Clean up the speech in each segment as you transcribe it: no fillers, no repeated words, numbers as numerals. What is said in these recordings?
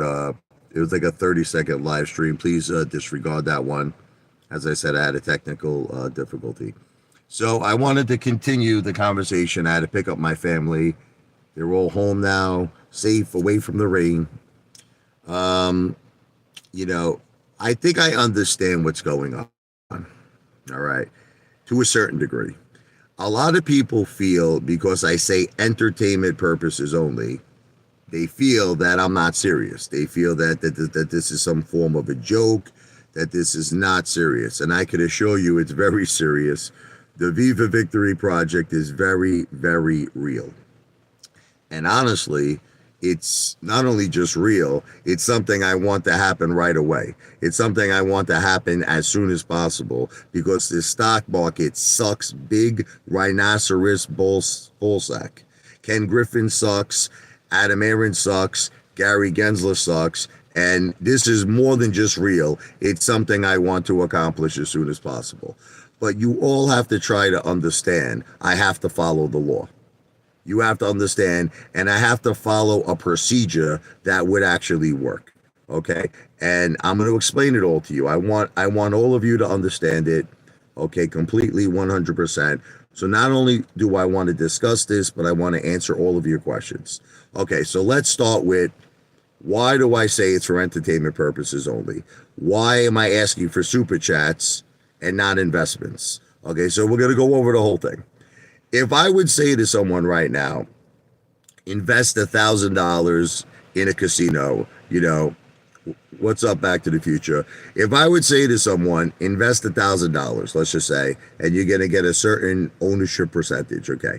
it was like a 30-second live stream. Please disregard that one. As I said, I had a technical difficulty. So I wanted to continue the conversation. I had to pick up my family. They're all home now, safe, away from the rain. Um, you know, I think I understand what's going on. All right, to a certain degree. A lot of people feel because I say entertainment purposes only, they feel that I'm not serious. They feel that this is some form of a joke, that this is not serious. And I can assure you it's very serious. The Viva Victory Project is very, very real. And honestly, it's not only just real, it's something I want to happen right away. It's something I want to happen as soon as possible because the stock market sucks big rhinoceros bull sack. Ken Griffin sucks, Adam Aaron sucks, Gary Gensler sucks, and this is more than just real. It's something I want to accomplish as soon as possible. But you all have to try to understand I have to follow the law. You have to understand, and I have to follow a procedure that would actually work. Okay, and I'm going to explain it all to you. I want all of you to understand it. Okay, completely, 100%. So not only do I want to discuss this, but I want to answer all of your questions. Okay, so let's start with why do I say it's for entertainment purposes only? Why am I asking for super chats and not investments? Okay, so we're going to go over the whole thing. If I would say to someone right now, invest $1,000 in a casino, what's up, Back to the Future? If I would say to someone, invest $1,000, let's just say, and you're going to get a certain ownership percentage, okay,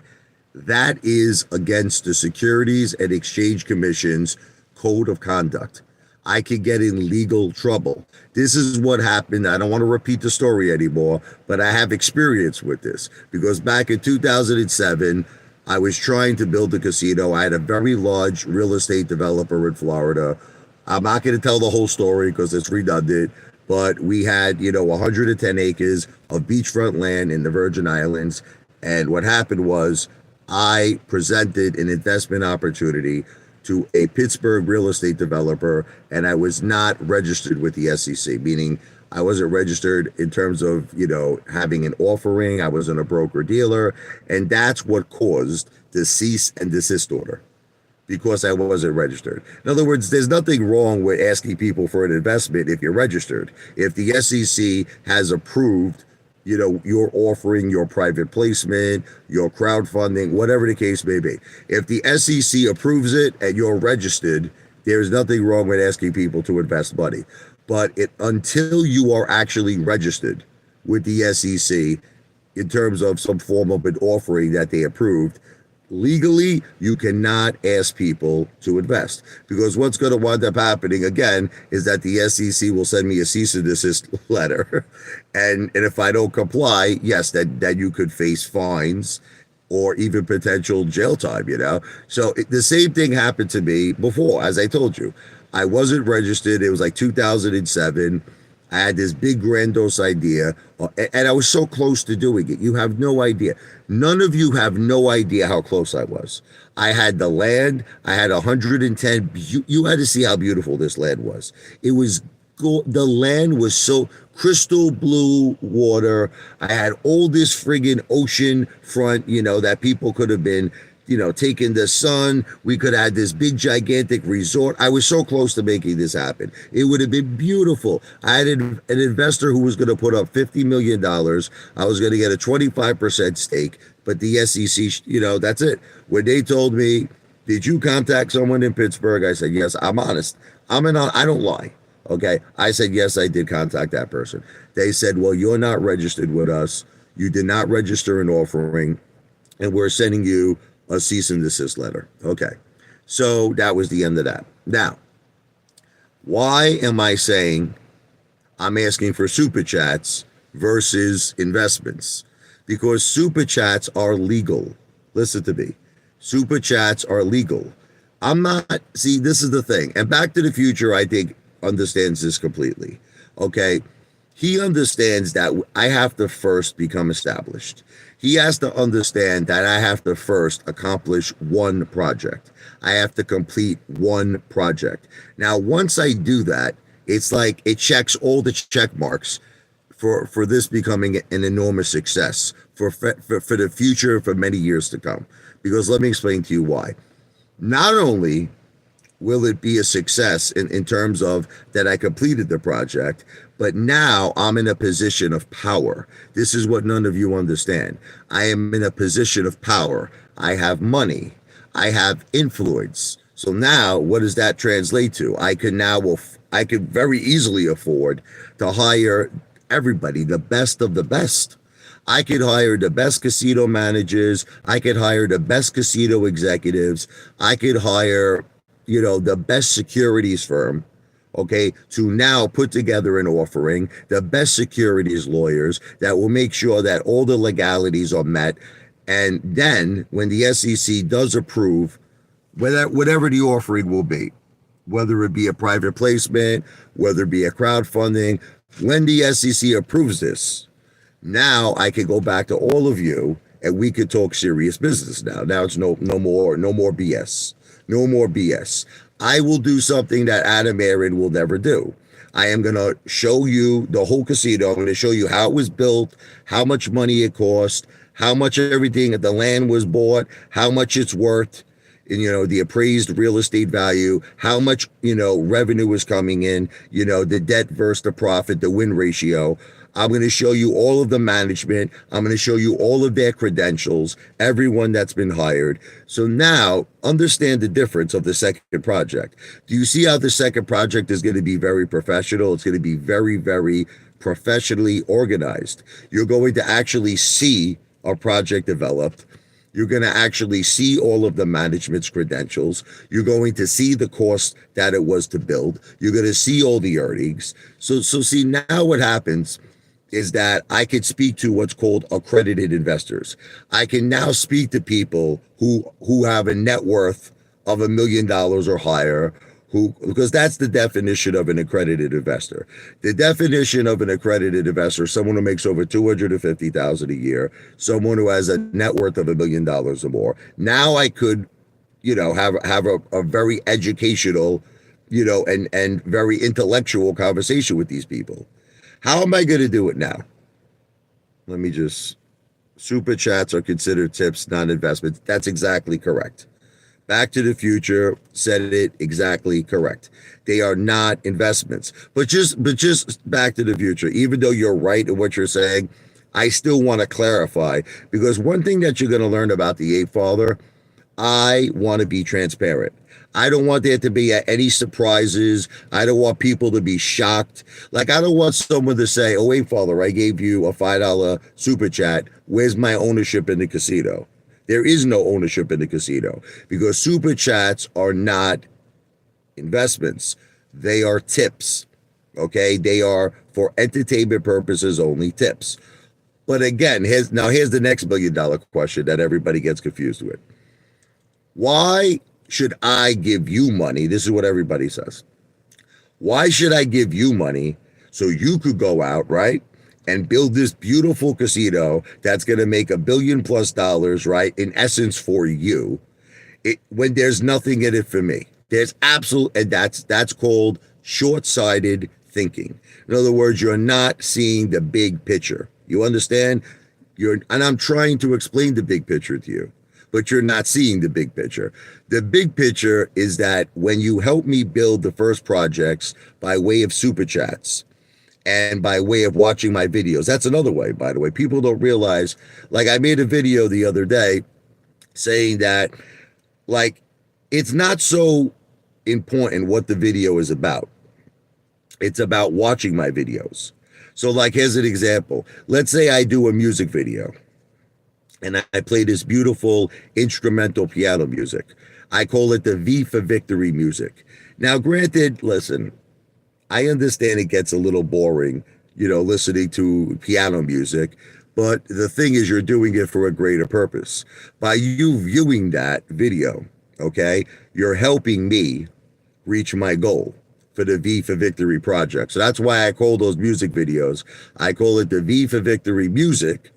that is against the Securities and Exchange Commission's code of conduct. I could get in legal trouble. This is what happened. I don't want to repeat the story anymore, but I have experience with this because back in 2007, I was trying to build a casino. I had a very large real estate developer in Florida. I'm not going to tell the whole story because it's redundant, but we had, 110 acres of beachfront land in the Virgin Islands. And what happened was I presented an investment opportunity to a Pittsburgh real estate developer, and I was not registered with the SEC, meaning I wasn't registered in terms of, having an offering. I wasn't a broker dealer, and that's what caused the cease and desist order because I wasn't registered. In other words, there's nothing wrong with asking people for an investment if you're registered. If the SEC has approved your offering, your private placement, your crowdfunding, whatever the case may be. If the SEC approves it and you're registered, there's nothing wrong with asking people to invest money. But until you are actually registered with the SEC in terms of some form of an offering that they approved, legally, you cannot ask people to invest because what's going to wind up happening again is that the SEC will send me a cease and desist letter. And if I don't comply, yes, that you could face fines or even potential jail time, So the same thing happened to me before, as I told you. I wasn't registered. It was like 2007. I had this big grandiose idea, and I was so close to doing it. You have no idea. None of you have no idea how close I was. I had the land. I had 110. You had to see how beautiful this land was. It was the land was so crystal blue water. I had all this friggin' ocean front, that people could have been taking the sun. We could have this big, gigantic resort. I was so close to making this happen. It would have been beautiful. I had an investor who was going to put up $50 million. I was going to get a 25% stake, but the SEC, that's it. When they told me, did you contact someone in Pittsburgh? I said, yes, I'm honest. I don't lie. Okay. I said, yes, I did contact that person. They said, well, you're not registered with us. You did not register an offering, and we're sending you a cease and desist letter. Okay. So that was the end of that. Now, why am I saying I'm asking for super chats versus investments? Because super chats are legal. Listen to me. Super chats are legal. This is the thing. And Back to the Future, I think, understands this completely. Okay. He understands that I have to first become established. He has to understand that I have to first accomplish one project. I have to complete one project. Now, once I do that, it's like it checks all the check marks for this becoming an enormous success for the future for many years to come. Because let me explain to you why. Not only will it be a success in terms of that I completed the project, but now I'm in a position of power. This is what none of you understand. I am in a position of power. I have money. I have influence. So now what does that translate to? I could very easily afford to hire everybody, the best of the best. I could hire the best casino managers. I could hire the best casino executives. I could hire, the best securities firm, okay, to now put together an offering, the best securities lawyers that will make sure that all the legalities are met. And then when the SEC does approve, whatever the offering will be, whether it be a private placement, whether it be a crowdfunding, when the SEC approves this, now I can go back to all of you and we could talk serious business now. Now it's no more BS. No more BS. I will do something that Adam Aaron will never do. I am going to show you the whole casino. I'm going to show you how it was built, how much money it cost, how much everything at the land was bought, how much it's worth, and, the appraised real estate value, how much, revenue is coming in, the debt versus the profit, the win ratio. I'm going to show you all of the management. I'm going to show you all of their credentials, everyone that's been hired. So now understand the difference of the second project. Do you see how the second project is going to be very professional? It's going to be very, very professionally organized. You're going to actually see a project developed. You're going to actually see all of the management's credentials. You're going to see the cost that it was to build. You're going to see all the earnings. So see, now what happens is that I could speak to what's called accredited investors. I can now speak to people who have a net worth of $1 million or higher, because that's the definition of an accredited investor. The definition of an accredited investor is someone who makes over $250,000 a year, someone who has a net worth of $1 million or more. Now I could, have a very educational, and very intellectual conversation with these people. How am I going to do it now? Let me super chats are considered tips, not investments. That's exactly correct. Back to the Future said it exactly correct. They are not investments. But just Back to the Future, even though you're right in what you're saying, I still want to clarify, because one thing that you're going to learn about the Apefather, I want to be transparent. I don't want there to be any surprises. I don't want people to be shocked. Like, I don't want someone to say, "Oh, Apefather, I gave you a $5 super chat. Where's my ownership in the casino?" There is no ownership in the casino, because super chats are not investments. They are tips. Okay? They are for entertainment purposes only, tips. But again, here's the next $1 million question that everybody gets confused with. Why should I give you money? This is what everybody says. Why should I give you money so you could go out, right, and build this beautiful casino that's going to make $1 billion plus, right, in essence for you, when there's nothing in it for me? There's and that's called short-sighted thinking. In other words, you're not seeing the big picture. You understand? And I'm trying to explain the big picture to you, but you're not seeing the big picture. The big picture is that when you help me build the first projects by way of super chats and by way of watching my videos, that's another way, by the way. People don't realize, like, I made a video the other day saying that, like, it's not so important what the video is about. It's about watching my videos. So, like, here's an example. Let's say I do a music video and I play this beautiful instrumental piano music. I call it the V for Victory music. Now, granted, listen, I understand it gets a little boring, listening to piano music, but the thing is, you're doing it for a greater purpose. By you viewing that video, okay, you're helping me reach my goal. for the V for Victory project. So that's why I call those music videos, I call it the V for Victory music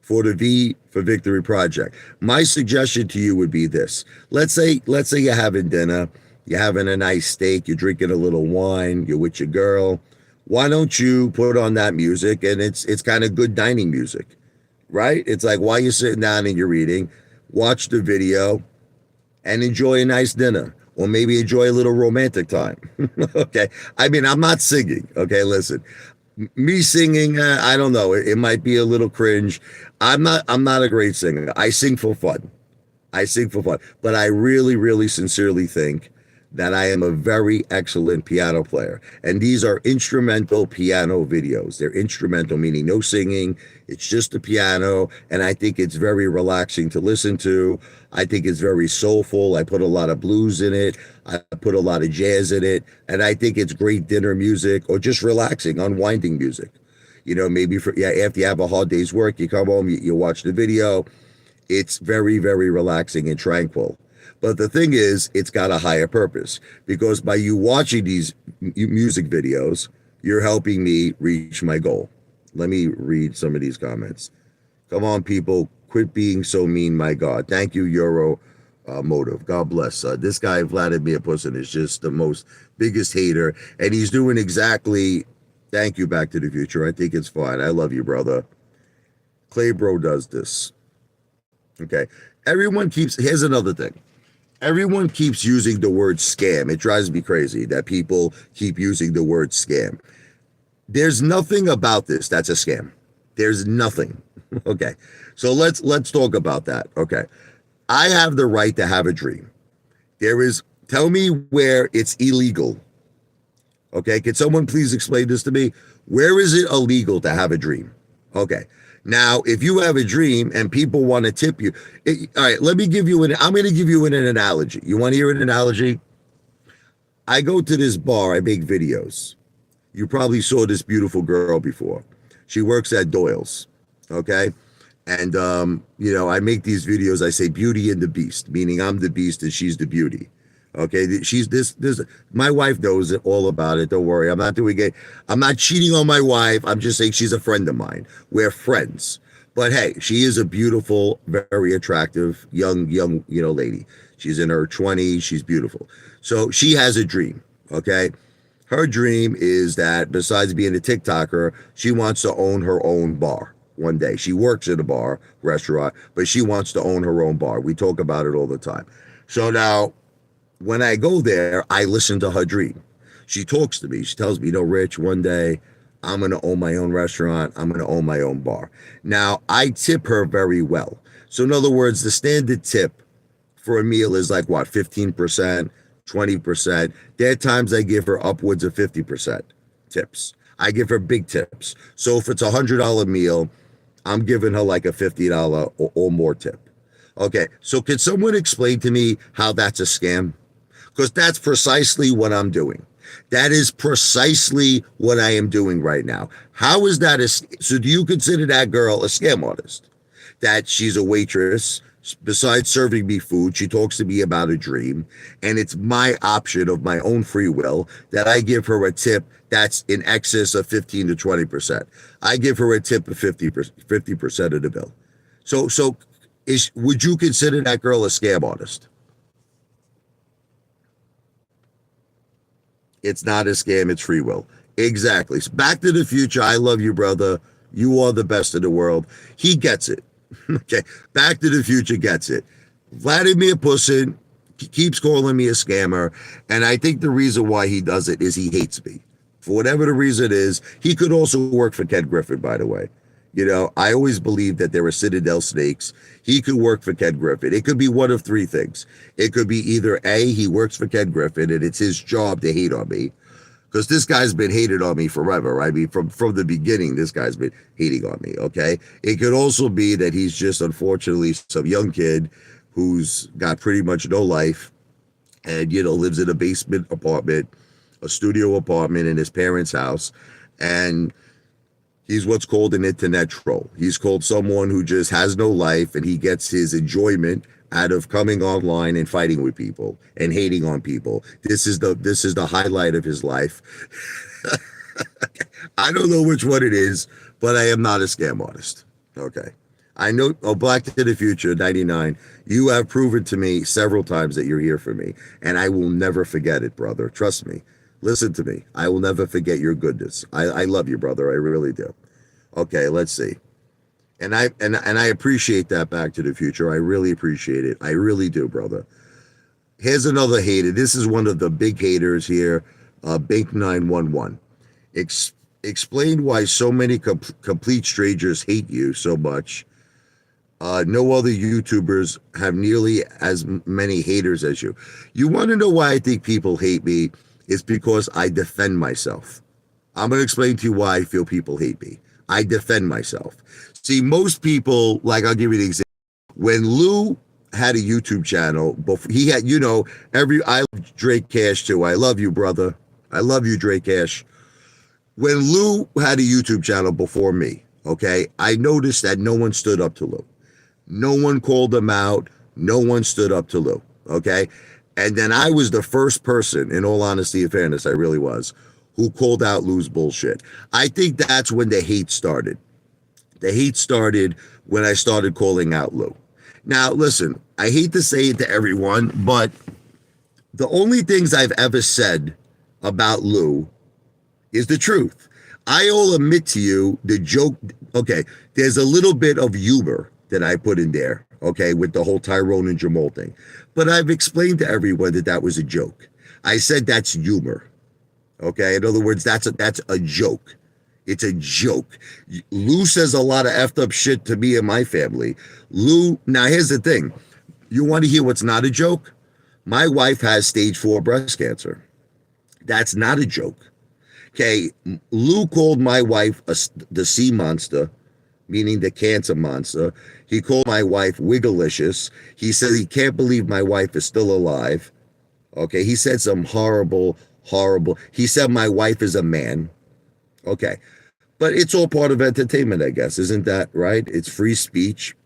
for the V for Victory project. My suggestion to you would be this. Let's say you're having dinner, you're having a nice steak, you're drinking a little wine, you're with your girl. Why don't you put on that music? And it's kind of good dining music, right? It's like while you're sitting down and you're eating, watch the video and enjoy a nice dinner. Or maybe enjoy a little romantic time. Okay. I mean, I'm not singing. Okay. Listen, me singing, I don't know. It might be a little cringe. I'm not a great singer. I sing for fun. But I really, really sincerely think that I am a very excellent piano player. And these are instrumental piano videos. They're instrumental, meaning no singing. It's just the piano. And I think it's very relaxing to listen to. I think it's very soulful. I put a lot of blues in it. I put a lot of jazz in it. And I think it's great dinner music or just relaxing, unwinding music. You know, maybe after you have a hard day's work, you come home, you watch the video. It's very, very relaxing and tranquil. But the thing is, it's got a higher purpose, because by you watching these music videos, you're helping me reach my goal. Let me read some of these comments. Come on, people. Quit being so mean, my God. Thank you, Euro Motive. God bless. This guy, Vladimir Putin, is just the most biggest hater. And he's doing exactly, thank you, Back to the Future. I think it's fine. I love you, brother. Clay Bro does this. Okay. Here's another thing. Everyone keeps using the word scam. It drives me crazy that people keep using the word scam. There's nothing about this that's a scam. There's nothing. Okay. So let's talk about that. Okay. I have the right to have a dream. Tell me where it's illegal. Okay. Can someone please explain this to me? Where is it illegal to have a dream? Okay. Now, if you have a dream and people want to tip you, all right, I'm going to give you an analogy. You want to hear an analogy? I go to this bar, I make videos. You probably saw this beautiful girl before. She works at Doyle's, okay? And, I make these videos, I say Beauty and the Beast, meaning I'm the beast and she's the beauty. Okay, she's my wife knows all about it. Don't worry. I'm not doing it. I'm not cheating on my wife. I'm just saying she's a friend of mine. We're friends. But hey, she is a beautiful, very attractive, young, lady. She's in her 20s. She's beautiful. So she has a dream. Okay. Her dream is that besides being a TikToker, she wants to own her own bar one day. She works at a restaurant, but she wants to own her own bar. We talk about it all the time. So now, when I go there, I listen to her dream. She talks to me. She tells me, Rich, one day I'm going to own my own restaurant. I'm going to own my own bar. Now, I tip her very well. So in other words, the standard tip for a meal is like what, 15%, 20%. There are times I give her upwards of 50% tips. I give her big tips. So if it's $100 meal, I'm giving her like a $50 or more tip. Okay, so can someone explain to me how that's a scam? Because that's precisely what I'm doing. That is precisely what I am doing right now. How is that? So do you consider that girl a scam artist? That she's a waitress, besides serving me food, she talks to me about a dream, and it's my option of my own free will that I give her a tip that's in excess of 15 to 20%. I give her a tip of 50% of the bill. So would you consider that girl a scam artist? It's not a scam, it's free will. Exactly. So Back to the Future, I love you, brother. You are the best in the world. He gets it. Okay. Back to the Future gets it. Vladimir Putin keeps calling me a scammer. And I think the reason why he does it is he hates me. For whatever the reason is, he could also work for Ken Griffin, by the way. I always believe that there are Citadel snakes. He could work for Ken Griffin. It could be one of three things. It could be either A, he works for Ken Griffin and it's his job to hate on me, because this guy's been hated on me forever. I mean, from the beginning, this guy's been hating on me, okay? It could also be that he's just, unfortunately, some young kid who's got pretty much no life and, lives in a basement apartment, a studio apartment in his parents' house, and he's what's called an internet troll. He's called someone who just has no life, and he gets his enjoyment out of coming online and fighting with people and hating on people. This is the highlight of his life. I don't know which one it is, but I am not a scam artist. Okay. I know, oh, Black to the Future, 99. You have proven to me several times that you're here for me, and I will never forget it, brother. Trust me. Listen to me. I will never forget your goodness. I love you, brother. I really do. Okay, let's see. And I appreciate that, Back to the Future. I really appreciate it. I really do, brother. Here's another hater. This is one of the big haters here, Bink 911. Explain why so many complete strangers hate you so much. No other YouTubers have nearly as many haters as you. You want to know why I think people hate me? It's because I defend myself. I'm going to explain to you why I feel people hate me. I defend myself. See, most people, like, I'll give you the example. When Lou had a YouTube channel, before he had, I love Drake Cash too. I love you, brother. I love you, Drake Cash. When Lou had a YouTube channel before me, okay, I noticed that no one stood up to Lou. No one called him out. No one stood up to Lou, okay? And then I was the first person, in all honesty and fairness, I really was, who called out Lou's bullshit. I think that's when the hate started. The hate started when I started calling out Lou. Now, listen, I hate to say it to everyone, but the only things I've ever said about Lou is the truth. I'll admit to you the joke. Okay, there's a little bit of humor that I put in there, okay, with the whole Tyrone and Jamal thing. But I've explained to everyone that that was a joke. I said that's humor, okay? In other words, that's a joke. It's a joke. Lou says a lot of effed up shit to me and my family. Lou, now here's the thing. You want to hear what's not a joke? My wife has stage 4 breast cancer. That's not a joke. Okay, Lou called my wife the sea monster, meaning the cancer monster. He called my wife Wigglicious. He said he can't believe my wife is still alive. Okay, he said some horrible. He said my wife is a man. Okay, but it's all part of entertainment, I guess. Isn't that right? It's free speech.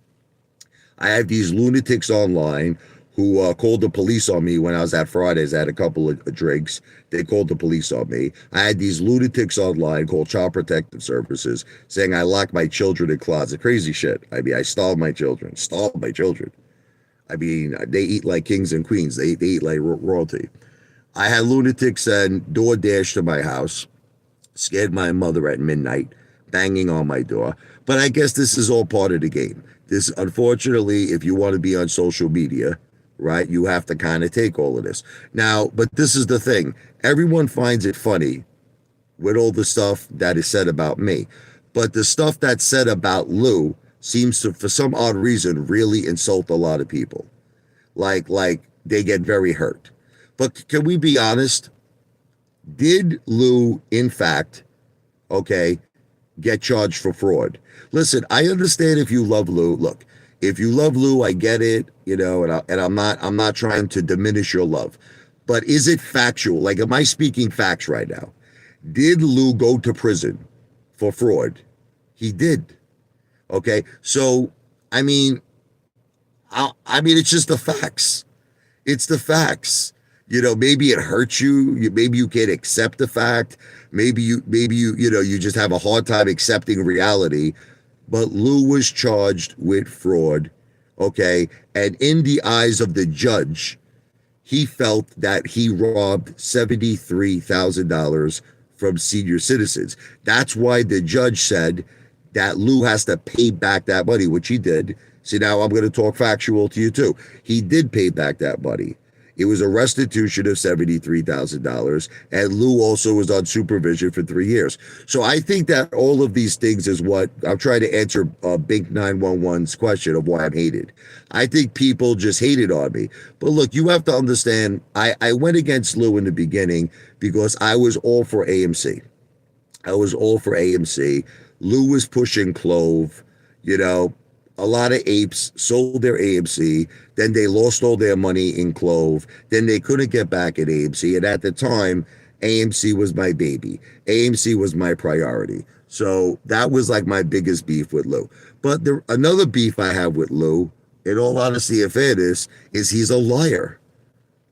I have these lunatics online who called the police on me when I was at Fridays. I had a couple of drinks. They called the police on me. I had these lunatics online called Child Protective Services saying I locked my children in closet. Crazy shit. I mean, I stalled my children. I mean, they eat like kings and queens. They eat like royalty. I had lunatics send DoorDash to my house, scared my mother at midnight, banging on my door. But I guess this is all part of the game. This, unfortunately, if you want to be on social media, right, you have to kind of take all of this. Now, but this is the thing. Everyone finds it funny with all the stuff that is said about me. But the stuff that's said about Lou seems to, for some odd reason, really insult a lot of people. Like they get very hurt. But can we be honest? Did Lou, in fact, okay, get charged for fraud? Listen, I understand if you love Lou. Look, if you love Lou, I get it, and I'm not trying to diminish your love. But is it factual? Like, am I speaking facts right now? Did Lou go to prison for fraud? He did. Okay, so I mean, it's just the facts. It's the facts. Maybe it hurts you. Maybe you can't accept the fact. Maybe you just have a hard time accepting reality. But Lou was charged with fraud, okay? And in the eyes of the judge, he felt that he robbed $73,000 from senior citizens. That's why the judge said that Lou has to pay back that money, which he did. See, now I'm going to talk factual to you too. He did pay back that money. It was a restitution of $73,000, and Lou also was on supervision for 3 years. So I think that all of these things is what I'm trying to answer Bink 911's question of why I'm hated. I think people just hated on me. But look, you have to understand, I went against Lou in the beginning because I was all for AMC. Lou was pushing Clove, a lot of apes sold their AMC, then they lost all their money in Clove, then they couldn't get back at AMC, and at the time, AMC was my baby. AMC was my priority. So that was like my biggest beef with Lou. But another beef I have with Lou, in all honesty and fairness, is he's a liar.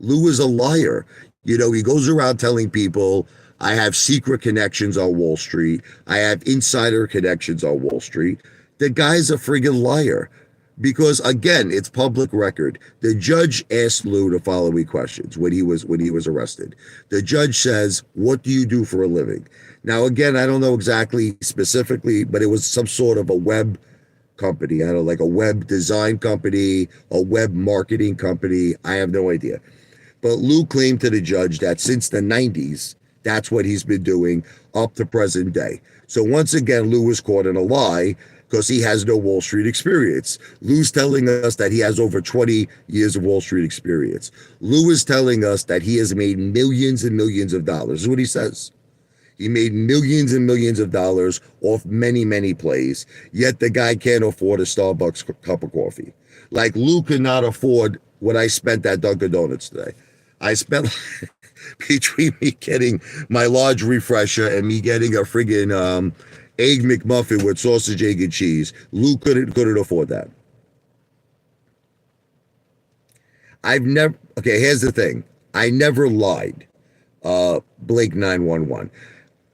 Lou is a liar. He goes around telling people, I have secret connections on Wall Street. I have insider connections on Wall Street. The guy's a friggin' liar. Because again, it's public record. The judge asked Lou the following questions when he was arrested. The judge says, "What do you do for a living?" Now, again, I don't know exactly specifically, but it was some sort of a web company. I don't know, like a web design company, a web marketing company. I have no idea. But Lou claimed to the judge that since the 90s, that's what he's been doing up to present day. So once again, Lou was caught in a lie because he has no Wall Street experience. Lou's telling us that he has over 20 years of Wall Street experience. Lou is telling us that he has made millions and millions of dollars. This is what he says. He made millions and millions of dollars off many, many plays, yet the guy can't afford a Starbucks cup of coffee. Like Lou could not afford what I spent at Dunkin' Donuts today. I spent between me getting my large refresher and me getting a friggin' egg McMuffin with sausage, egg, and cheese. Lou couldn't afford that. Okay, here's the thing. I never lied. Blake 911.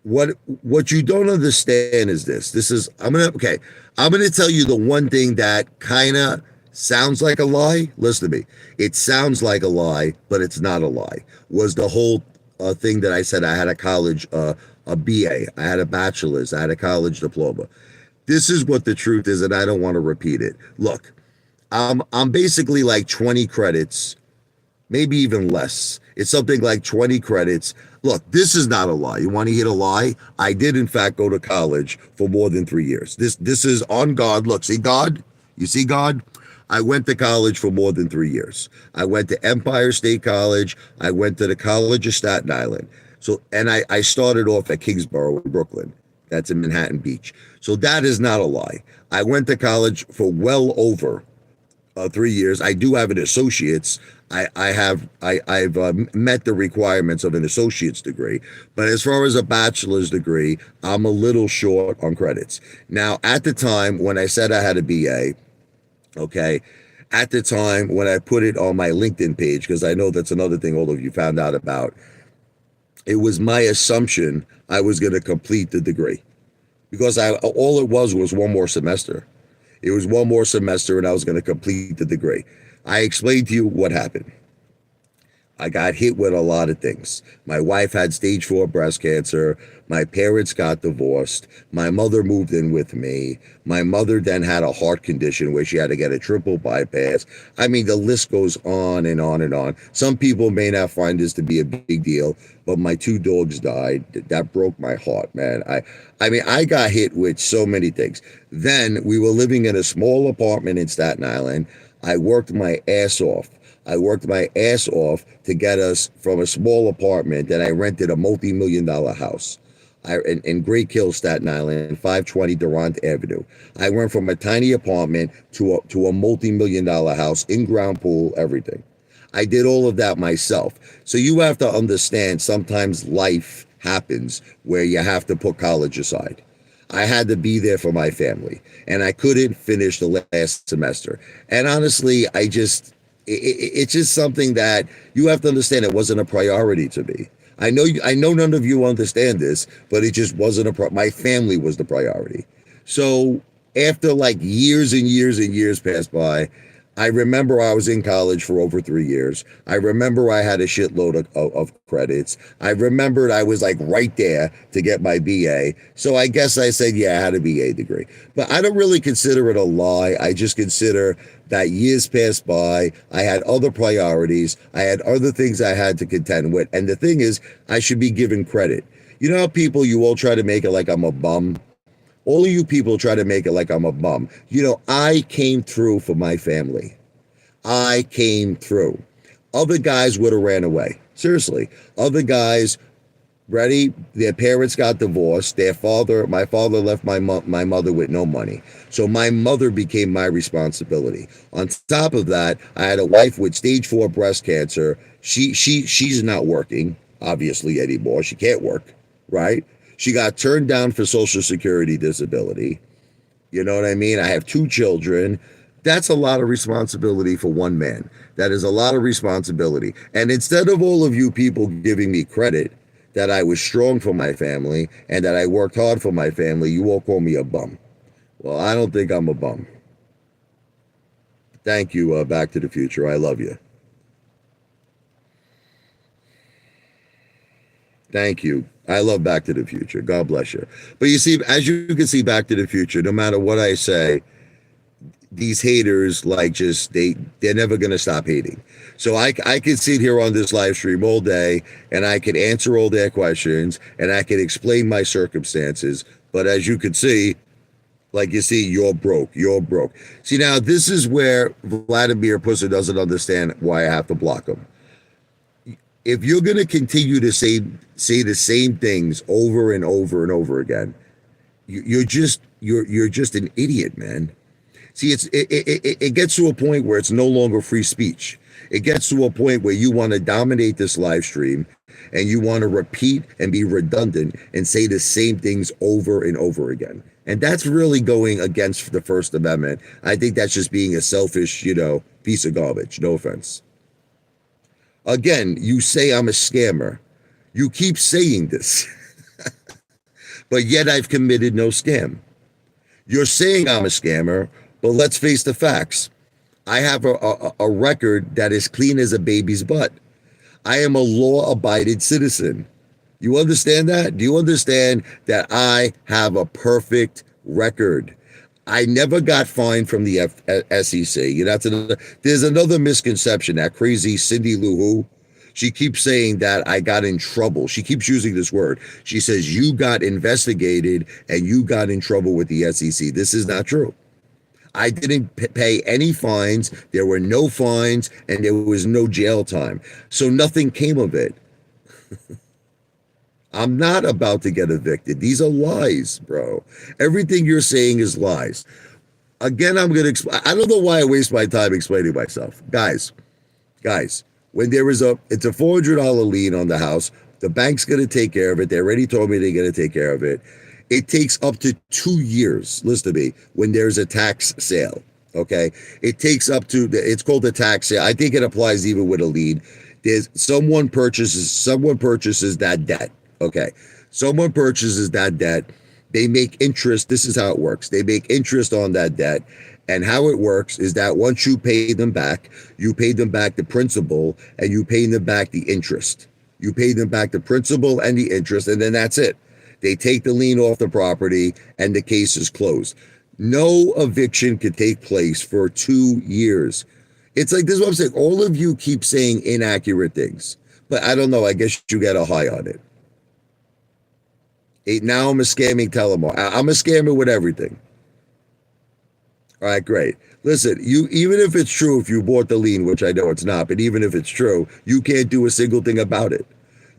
What you don't understand is this. I'm gonna tell you the one thing that kind of sounds like a lie. Listen to me. It sounds like a lie, but it's not a lie. Was the whole thing that I said I had a college, a BA, I had a bachelor's, I had a college diploma. This is what the truth is, and I don't want to repeat it. Look, I'm basically like 20 credits, maybe even less. It's something like 20 credits. Look, this is not a lie. You want to hear a lie? I did, in fact, go to college for more than 3 years. This is on God. Look, see God? You see God? I went to college for more than 3 years. I went to Empire State College. I went to the College of Staten Island. So, and I started off at Kingsborough in Brooklyn. That's in Manhattan Beach. So that is not a lie. I went to college for well over 3 years. I do have an associate's. I've met the requirements of an associate's degree, but as far as a bachelor's degree, I'm a little short on credits. Now, at the time when I said I had a BA, okay, at the time when I put it on my LinkedIn page, because I know that's another thing all of you found out about, it was my assumption I was going to complete the degree because all it was one more semester. It was one more semester and I was going to complete the degree. I explained to you what happened. I got hit with a lot of things. My wife had stage 4 breast cancer. My parents got divorced. My mother moved in with me. My mother then had a heart condition where she had to get a triple bypass. I mean, the list goes on and on and on. Some people may not find this to be a big deal, but my 2 dogs died. That broke my heart, man. I got hit with so many things. Then we were living in a small apartment in Staten Island. I worked my ass off. To get us from a small apartment that I rented a multi-million-dollar house in Great Kill, Staten Island, 520 Durant Avenue. I went from a tiny apartment to a multi-million-dollar house, in-ground pool, everything. I did all of that myself. So you have to understand sometimes life happens where you have to put college aside. I had to be there for my family, and I couldn't finish the last semester. And honestly, it's just something that you have to understand. It wasn't a priority to me. I know none of you understand this, but it just wasn't my family was the priority. So after like years and years and years passed by, I remember I was in college for over 3 years. I remember I had a shitload of credits. I remembered I was like right there to get my BA. So I guess I said, yeah, I had a BA degree. But I don't really consider it a lie. I just consider that years passed by. I had other priorities. I had other things I had to contend with. And the thing is, I should be given credit. You know how people, you all try to make it like I'm a bum? All of you people try to make it like I'm a bum. I came through for my family. I came through. Other guys would have ran away. Seriously. Other guys, ready? Their parents got divorced. My father left my mother with no money. So my mother became my responsibility. On top of that, I had a wife with stage 4 breast cancer. She's not working, obviously, anymore. She can't work, right? She got turned down for Social Security disability. You know what I mean? I have 2 children. That's a lot of responsibility for one man. That is a lot of responsibility. And instead of all of you people giving me credit that I was strong for my family and that I worked hard for my family, you all call me a bum. Well, I don't think I'm a bum. Thank you, Back to the Future. I love you. Thank you. I love Back to the Future. God bless you. But you see, as you can see, Back to the Future, no matter what I say, these haters like just they're never going to stop hating. So I could sit here on this live stream all day and I could answer all their questions and I could explain my circumstances. But as you can see, like you see, you're broke. You're broke. See, now this is where Vladimir Pussy doesn't understand why I have to block him. If you're going to continue to say the same things over and over and over again, you're just an idiot, man. See, it gets to a point where it's no longer free speech. It gets to a point where you want to dominate this live stream and you want to repeat and be redundant and say the same things over and over again. And that's really going against the First Amendment. I think that's just being a selfish, piece of garbage. No offense. Again, you say I'm a scammer. You keep saying this, but yet I've committed no scam. You're saying I'm a scammer, but let's face the facts. I have a record that is clean as a baby's butt. I am a law-abiding citizen. You understand that? Do you understand that I have a perfect record? I never got fined from the SEC. There's another misconception. That crazy Cindy Lou Who, she keeps saying that I got in trouble. She keeps using this word. She says you got investigated and you got in trouble with the SEC. This is not true. I didn't pay any fines. There were no fines and there was no jail time. So nothing came of it. I'm not about to get evicted. These are lies, bro. Everything you're saying is lies. Again, I'm going to explain. I don't know why I waste my time explaining myself. Guys, when it's a $400 lien on the house, the bank's going to take care of it. They already told me they're going to take care of it. It takes up to 2 years, listen to me, when there's a tax sale, okay? It takes it's called a tax sale. I think it applies even with a lien. Someone purchases that debt. Okay, someone purchases that debt. They make interest. This is how it works. They make interest on that debt. And how it works is that once you pay them back the principal and you pay them back the interest. You pay them back the principal and the interest, and then that's it. They take the lien off the property and the case is closed. No eviction could take place for 2 years. It's like, this is what I'm saying. All of you keep saying inaccurate things, but I don't know. I guess you get a high on it. Now I'm a scamming telemarketer. I'm a scammer with everything. All right, great. Listen, even if it's true, if you bought the lien, which I know it's not, but even if it's true, you can't do a single thing about it.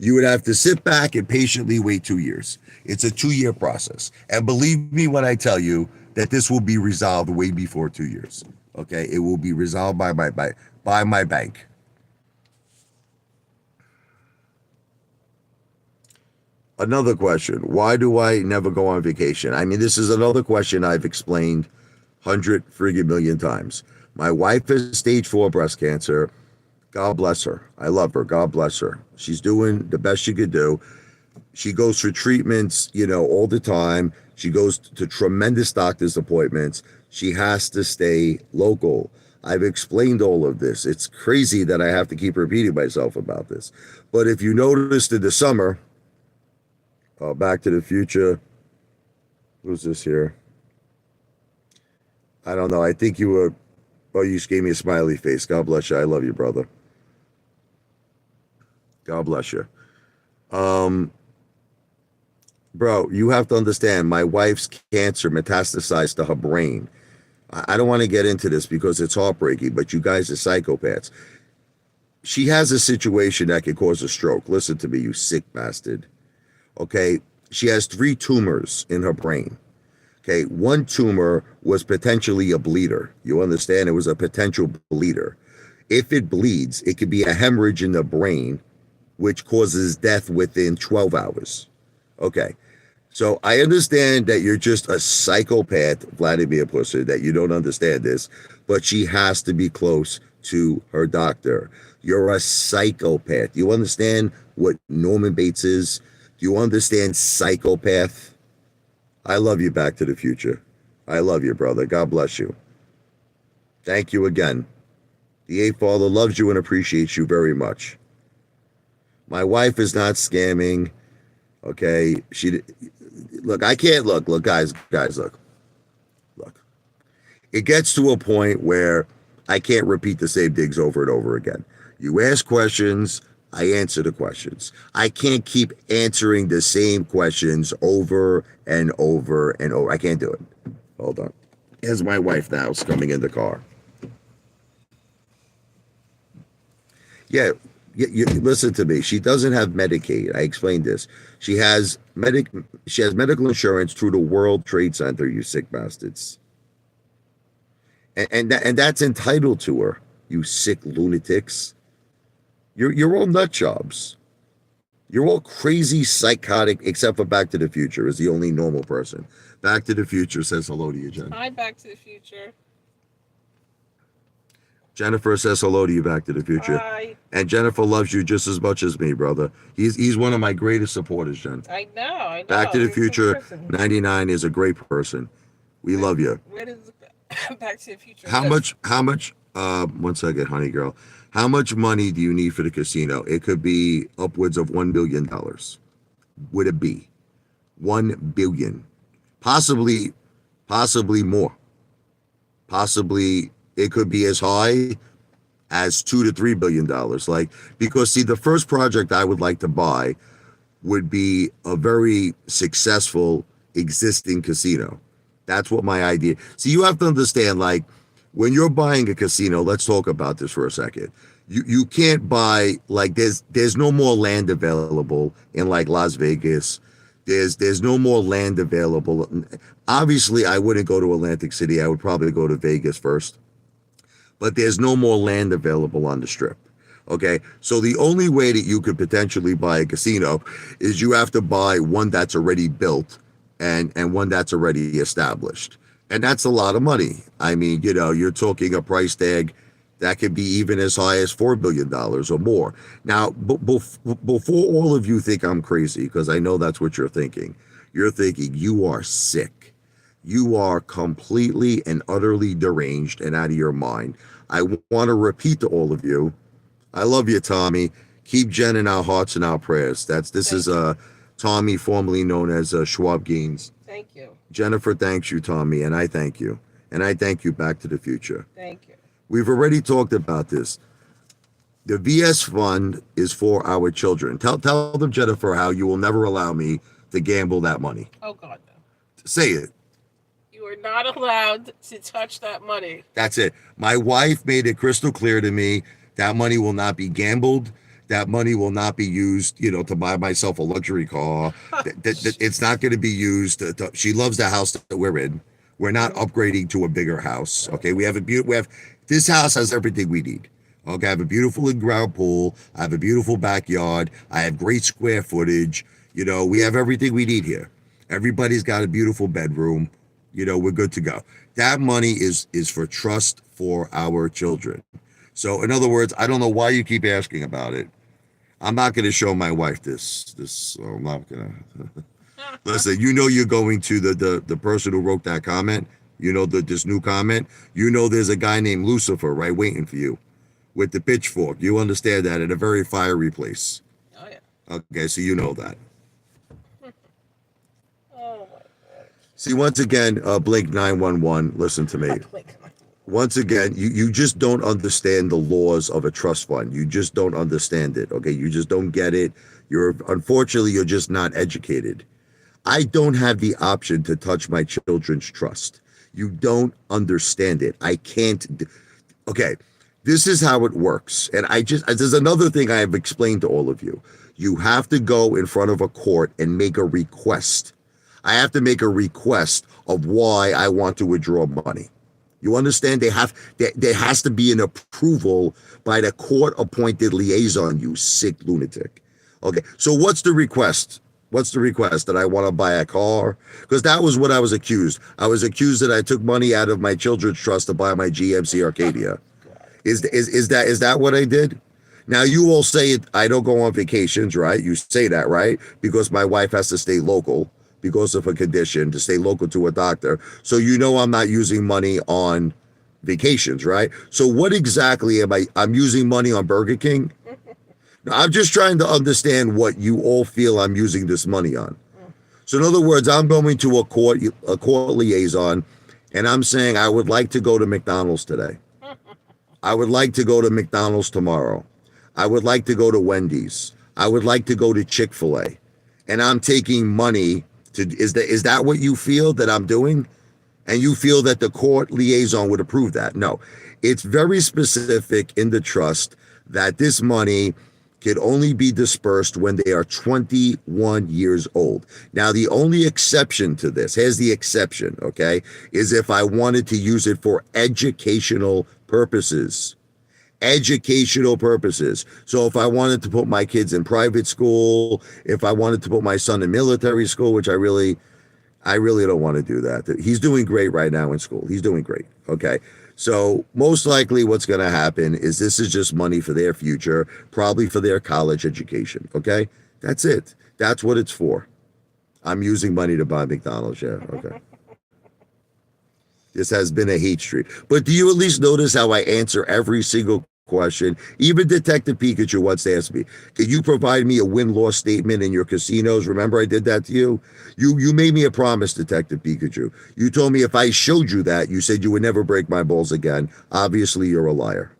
You would have to sit back and patiently wait 2 years. It's a 2-year process. And believe me when I tell you that this will be resolved way before 2 years. Okay? It will be resolved by my bank. Another question. Why do I never go on vacation? I mean, this is another question I've explained 100 friggin' million times. My wife has stage 4 breast cancer. God bless her. I love her. God bless her. She's doing the best she could do. She goes for treatments, all the time. She goes to tremendous doctor's appointments. She has to stay local. I've explained all of this. It's crazy that I have to keep repeating myself about this. But if you noticed in the summer, Back to the Future, who's this here? I don't know. I think you were, you just gave me a smiley face. God bless you. I love you, brother. God bless you. Bro, you have to understand, my wife's cancer metastasized to her brain. I don't want to get into this because it's heartbreaking, but you guys are psychopaths. She has a situation that could cause a stroke. Listen to me, you sick bastard. Okay, she has 3 tumors in her brain. Okay, one tumor was potentially a bleeder. You understand? It was a potential bleeder. If it bleeds, it could be a hemorrhage in the brain, which causes death within 12 hours. Okay, So I understand that you're just a psychopath, Vladimir Pussy, that you don't understand this, but she has to be close to her doctor. You're a psychopath. You understand what Norman Bates is? Do you understand psychopath? I love you, Back to the Future. I love you, brother. God bless you. Thank you again. The Apefather loves you and appreciates you very much. My wife is not scamming. Okay, she look. I can't look, guys. Look. It gets to a point where I can't repeat the same things over and over again. You ask questions, I answer the questions. I can't keep answering the same questions over and over and over. I can't do it. Hold on. Here's my wife now coming in the car. Yeah, you listen to me. She doesn't have Medicaid. I explained this. She has medical insurance through the World Trade Center. You sick bastards. And that's entitled to her. You sick lunatics. You're all nut jobs. You're all crazy, psychotic, except for Back to the Future is the only normal person. Back to the Future says hello to you, Jen. Hi, Back to the Future. Jennifer says hello to you, Back to the Future. Hi. And Jennifer loves you just as much as me, brother. He's one of my greatest supporters, Jen. I know. Back to the Future 99 is a great person. We love you. Where does Back to the Future? How much, one second, honey girl. How much money do you need for the casino? It could be upwards of $1 billion. Would it be? 1 billion. Possibly more. Possibly it could be as high as $2 to $3 billion. Like, because see, the first project I would like to buy would be a very successful existing casino. That's what my idea. See, you have to understand, like, when you're buying a casino, let's talk about this for a second. You can't buy, like, there's no more land available in like Las Vegas. There's no more land available. Obviously, I wouldn't go to Atlantic City. I would probably go to Vegas first. But there's no more land available on the Strip. Okay, so the only way that you could potentially buy a casino is you have to buy one that's already built and one that's already established. And that's a lot of money. I mean, you're talking a price tag that could be even as high as $4 billion or more. Now, before all of you think I'm crazy, because I know that's what you're thinking you are sick. You are completely and utterly deranged and out of your mind. I want to repeat to all of you, I love you, Tommy. Keep Jen in our hearts and our prayers. This is Tommy, formerly known as Schwab Gaines. Thank you. Jennifer thanks you, Tommy, and I thank you. And I thank you, Back to the Future. Thank you. We've already talked about this. The VS fund is for our children. Tell them, Jennifer, how you will never allow me to gamble that money. Oh, God, no. Say it. You are not allowed to touch that money. That's it. My wife made it crystal clear to me that money will not be gambled. That money will not be used, to buy myself a luxury car. It's not going to be used. She loves the house that we're in. We're not upgrading to a bigger house. Okay, this house has everything we need. Okay, I have a beautiful in-ground pool. I have a beautiful backyard. I have great square footage. We have everything we need here. Everybody's got a beautiful bedroom. We're good to go. That money is for trust for our children. So, in other words, I don't know why you keep asking about it. I'm not going to show my wife this. So I'm not going to. Listen, you're going to the person who wrote that comment. This new comment. There's a guy named Lucifer, right, waiting for you with the pitchfork. You understand that, at a very fiery place. Oh, yeah. Okay, so you know that. Oh, my God. See, once again, Blink 911, listen to me. Once again, you just don't understand the laws of a trust fund. You just don't understand it, okay? You just don't get it. Unfortunately, you're just not educated. I don't have the option to touch my children's trust. You don't understand it. I can't. Okay, this is how it works. And there's another thing I have explained to all of you. You have to go in front of a court and make a request. I have to make a request of why I want to withdraw money. You understand? There has to be an approval by the court-appointed liaison, you sick lunatic. Okay, so what's the request? What's the request? That I want to buy a car? Because that was what I was accused. I was accused that I took money out of my children's trust to buy my GMC Arcadia. Is that what I did? Now you all say it, I don't go on vacations, right? You say that, right? Because my wife has to stay local because of a condition, to stay local to a doctor. So you know I'm not using money on vacations, right? So what exactly am I? I'm using money on Burger King? Now, I'm just trying to understand what you all feel I'm using this money on. So in other words, I'm going to a court liaison, and I'm saying I would like to go to McDonald's today. I would like to go to McDonald's tomorrow. I would like to go to Wendy's. I would like to go to Chick-fil-A. And I'm taking money to, is that what you feel that I'm doing? And you feel that the court liaison would approve that? No. It's very specific in the trust that this money could only be dispersed when they are 21 years old. Now, the only exception to this, here's the exception, okay, is if I wanted to use it for educational purposes. Educational purposes. So if I wanted to put my kids in private school, if I wanted to put my son in military school, which I really don't want to do that. He's doing great right now in school. He's doing great. Okay. So most likely what's going to happen is this is just money for their future, probably for their college education. Okay. That's it. That's what it's for. I'm using money to buy McDonald's. Yeah. Okay. This has been a hate streak. But do you at least notice how I answer every single question? Even Detective Pikachu once asked me, could you provide me a win-loss statement in your casinos? Remember I did that to you? You made me a promise, Detective Pikachu. You told me if I showed you that, you said you would never break my balls again. Obviously, you're a liar.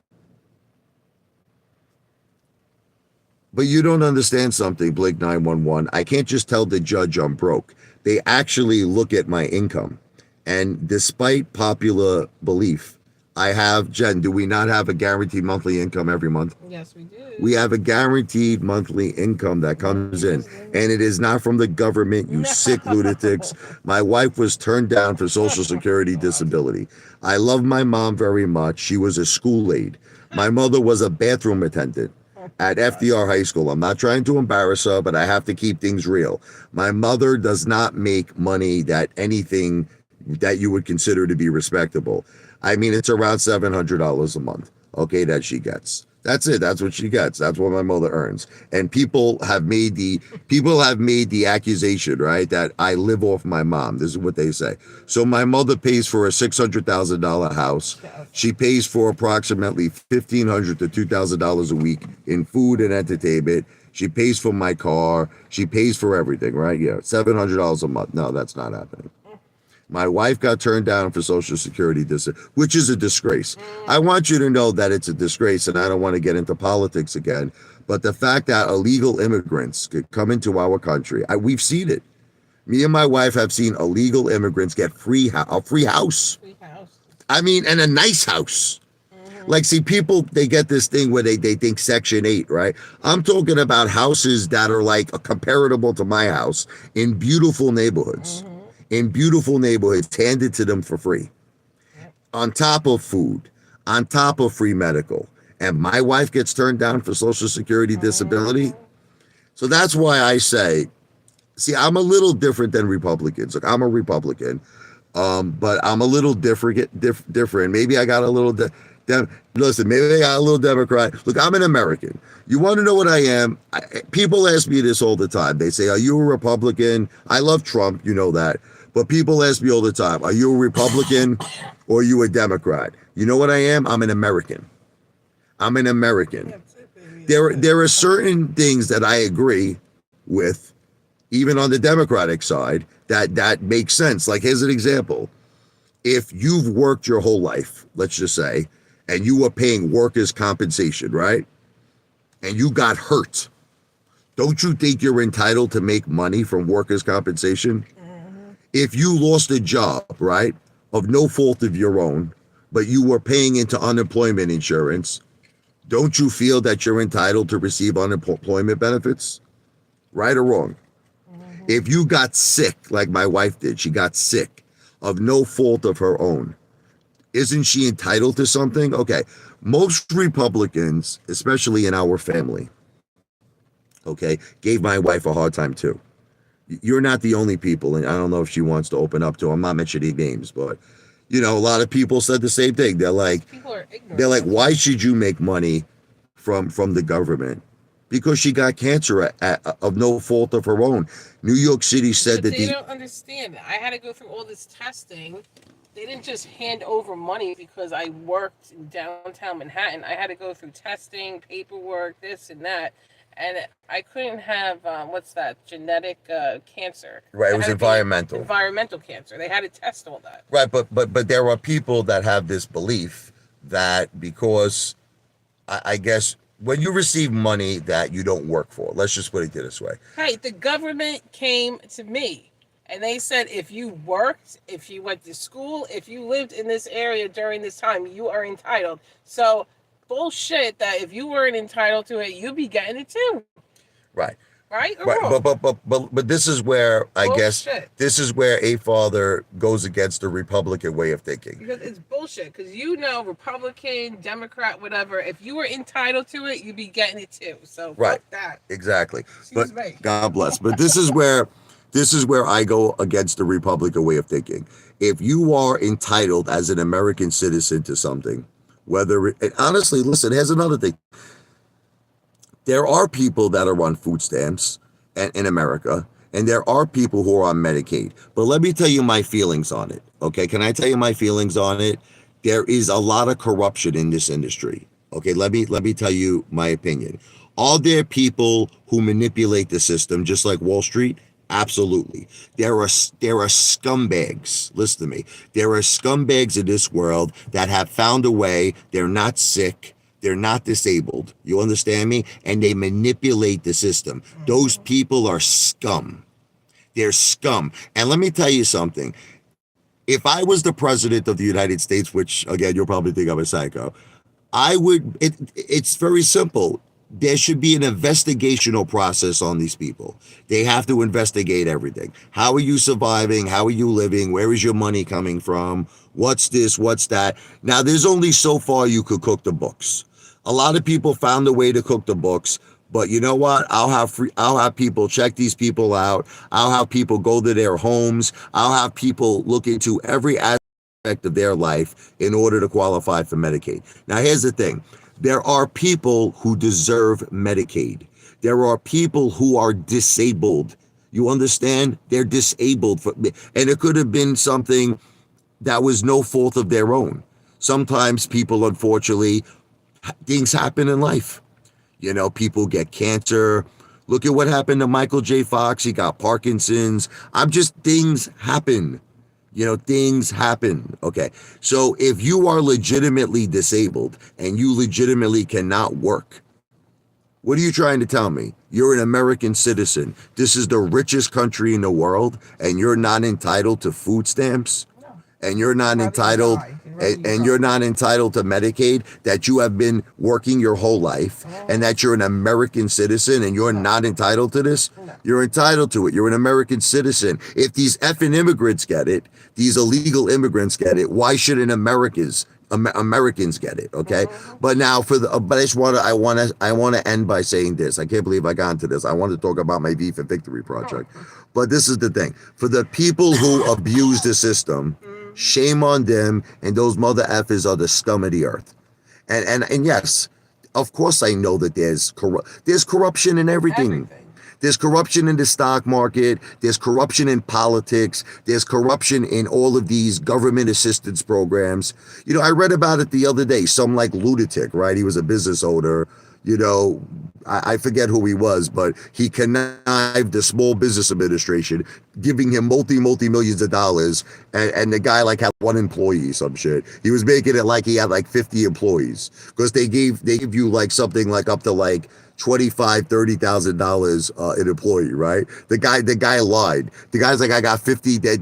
But you don't understand something, Blake 911. I can't just tell the judge I'm broke. They actually look at my income. And despite popular belief, I have, Jen, do we not have a guaranteed monthly income every month? Yes, we do. We have a guaranteed monthly income that comes in, and it is not from the government, you sick lunatics. My wife was turned down for Social Security disability. I love my mom very much. She was a school aide. My mother was a bathroom attendant at FDR High School. I'm not trying to embarrass her, but I have to keep things real. My mother does not make money that anything that you would consider to be respectable. I mean, it's around $700 a month, okay, that she gets. That's it. That's what she gets. That's what my mother earns. And people have made the accusation, right, that I live off my mom. This is what they say. So my mother pays for a $600,000 house. She pays for approximately $1,500 to $2,000 a week in food and entertainment. She pays for my car. She pays for everything, right? Yeah, $700 a month. No, that's not happening. My wife got turned down for Social Security, which is a disgrace. I want you to know that it's a disgrace, and I don't want to get into politics again. But the fact that illegal immigrants could come into our country, we've seen it. Me and my wife have seen illegal immigrants get a free house. Free house. I mean, and a nice house. Like, see, people, they get this thing where they think Section 8, right? I'm talking about houses that are like comparable to my house in beautiful neighborhoods. In beautiful neighborhoods, handed to them for free. On top of food, on top of free medical. And my wife gets turned down for Social Security disability. So that's why I say, see, I'm a little different than Republicans. Look, I'm a Republican, but I'm a little different. Maybe I got a little, listen, maybe I got a little Democrat. Look, I'm an American. You want to know what I am? People ask me this all the time. They say, are you a Republican? I love Trump, you know that. But people ask me all the time, are you a Republican or are you a Democrat? You know what I am? I'm an American. I'm an American. There are certain things that I agree with, even on the Democratic side, that makes sense. Like, here's an example. If you've worked your whole life, let's just say, and you were paying workers' compensation, right? And you got hurt, don't you think you're entitled to make money from workers' compensation? If you lost a job, right, of no fault of your own, but you were paying into unemployment insurance, don't you feel that you're entitled to receive unemployment benefits? Right or wrong? If you got sick, like my wife did, she got sick of no fault of her own, isn't she entitled to something? Okay, most Republicans, especially in our family, okay, gave my wife a hard time too. You're not the only people, and I don't know if she wants to open up to. I'm not mentioning names, but a lot of people said the same thing. People are ignorant. They're like, why should you make money from the government? Because she got cancer of no fault of her own. New York City said But that they don't understand. I had to go through all this testing. They didn't just hand over money because I worked in downtown Manhattan. I had to go through testing, paperwork, this and that. And I couldn't have, what's that, genetic cancer. right. It was environmental. Environmental cancer. They had to test all that. Right, but there are people that have this belief that because I guess when you receive money that you don't work for, let's just put it this way. Hey, the government came to me and they said if you worked, if you went to school, if you lived in this area during this time, you are entitled. So bullshit that if you weren't entitled to it, you'd be getting it too. Right. Right? Or Right, wrong? but this is where I guess Bullshit. this is where Apefather goes against the Republican way of thinking. Because it's bullshit. Because Republican, Democrat, whatever, if you were entitled to it, you'd be getting it too. So Right. fuck that. Exactly. Excuse But me. God bless. But this is where I go against the Republican way of thinking. If you are entitled as an American citizen to something, and honestly, listen, here's another thing. There are people that are on food stamps in America, and there are people who are on Medicaid. But let me tell you my feelings on it. Okay, can I tell you my feelings on it? There is a lot of corruption in this industry. Okay, let me tell you my opinion. Are there people who manipulate the system just like Wall Street? Absolutely. There are scumbags. Listen to me. There are scumbags in this world that have found a way. They're not sick. They're not disabled. You understand me? And they manipulate the system. Those people are scum. They're scum. And let me tell you something. If I was the president of the United States, which again, you'll probably think I'm a psycho, it's very simple. There should be an investigational process on these people. They have to investigate everything. How are you surviving? How are you living? Where is your money coming from? What's this? What's that? Now, there's only so far you could cook the books. A lot of people found a way to cook the books, but you know what? I'll have people check these people out. I'll have people go to their homes. I'll have people look into every aspect of their life in order to qualify for Medicaid. Now, here's the thing. There are people who deserve Medicaid. There are people who are disabled. You understand? They're disabled. And it could have been something that was no fault of their own. Sometimes people, unfortunately, things happen in life. People get cancer. Look at what happened to Michael J. Fox. He got Parkinson's. Things happen. Things happen. Okay. So if you are legitimately disabled and you legitimately cannot work, what are you trying to tell me? You're an American citizen. This is the richest country in the world, and you're not entitled to food stamps? And you're not entitled and you're not entitled to Medicaid, that you have been working your whole life, and that you're an American citizen and you're not entitled to this? You're entitled to it. You're an American citizen. If these effing immigrants get it, these illegal immigrants get it, why shouldn't Americans get it? Okay. But now but I want to end by saying this. I can't believe I got into this. I want to talk about my V for Victory project. But this is the thing. For the people who abuse the system, shame on them, and those mother effers are the scum of the earth. And yes, of course I know that there's corruption in everything. There's corruption in the stock market. There's corruption in politics. There's corruption in all of these government assistance programs. I read about it the other day. Some like lunatic, right? He was a business owner. I forget who he was, but he connived the Small Business Administration, giving him multi millions of dollars. And the guy like had one employee, some shit. He was making it like he had like 50 employees, because they give you like something like up to like $25,000-$30,000 an employee, right? The guy lied. The guy's like, I got 50. I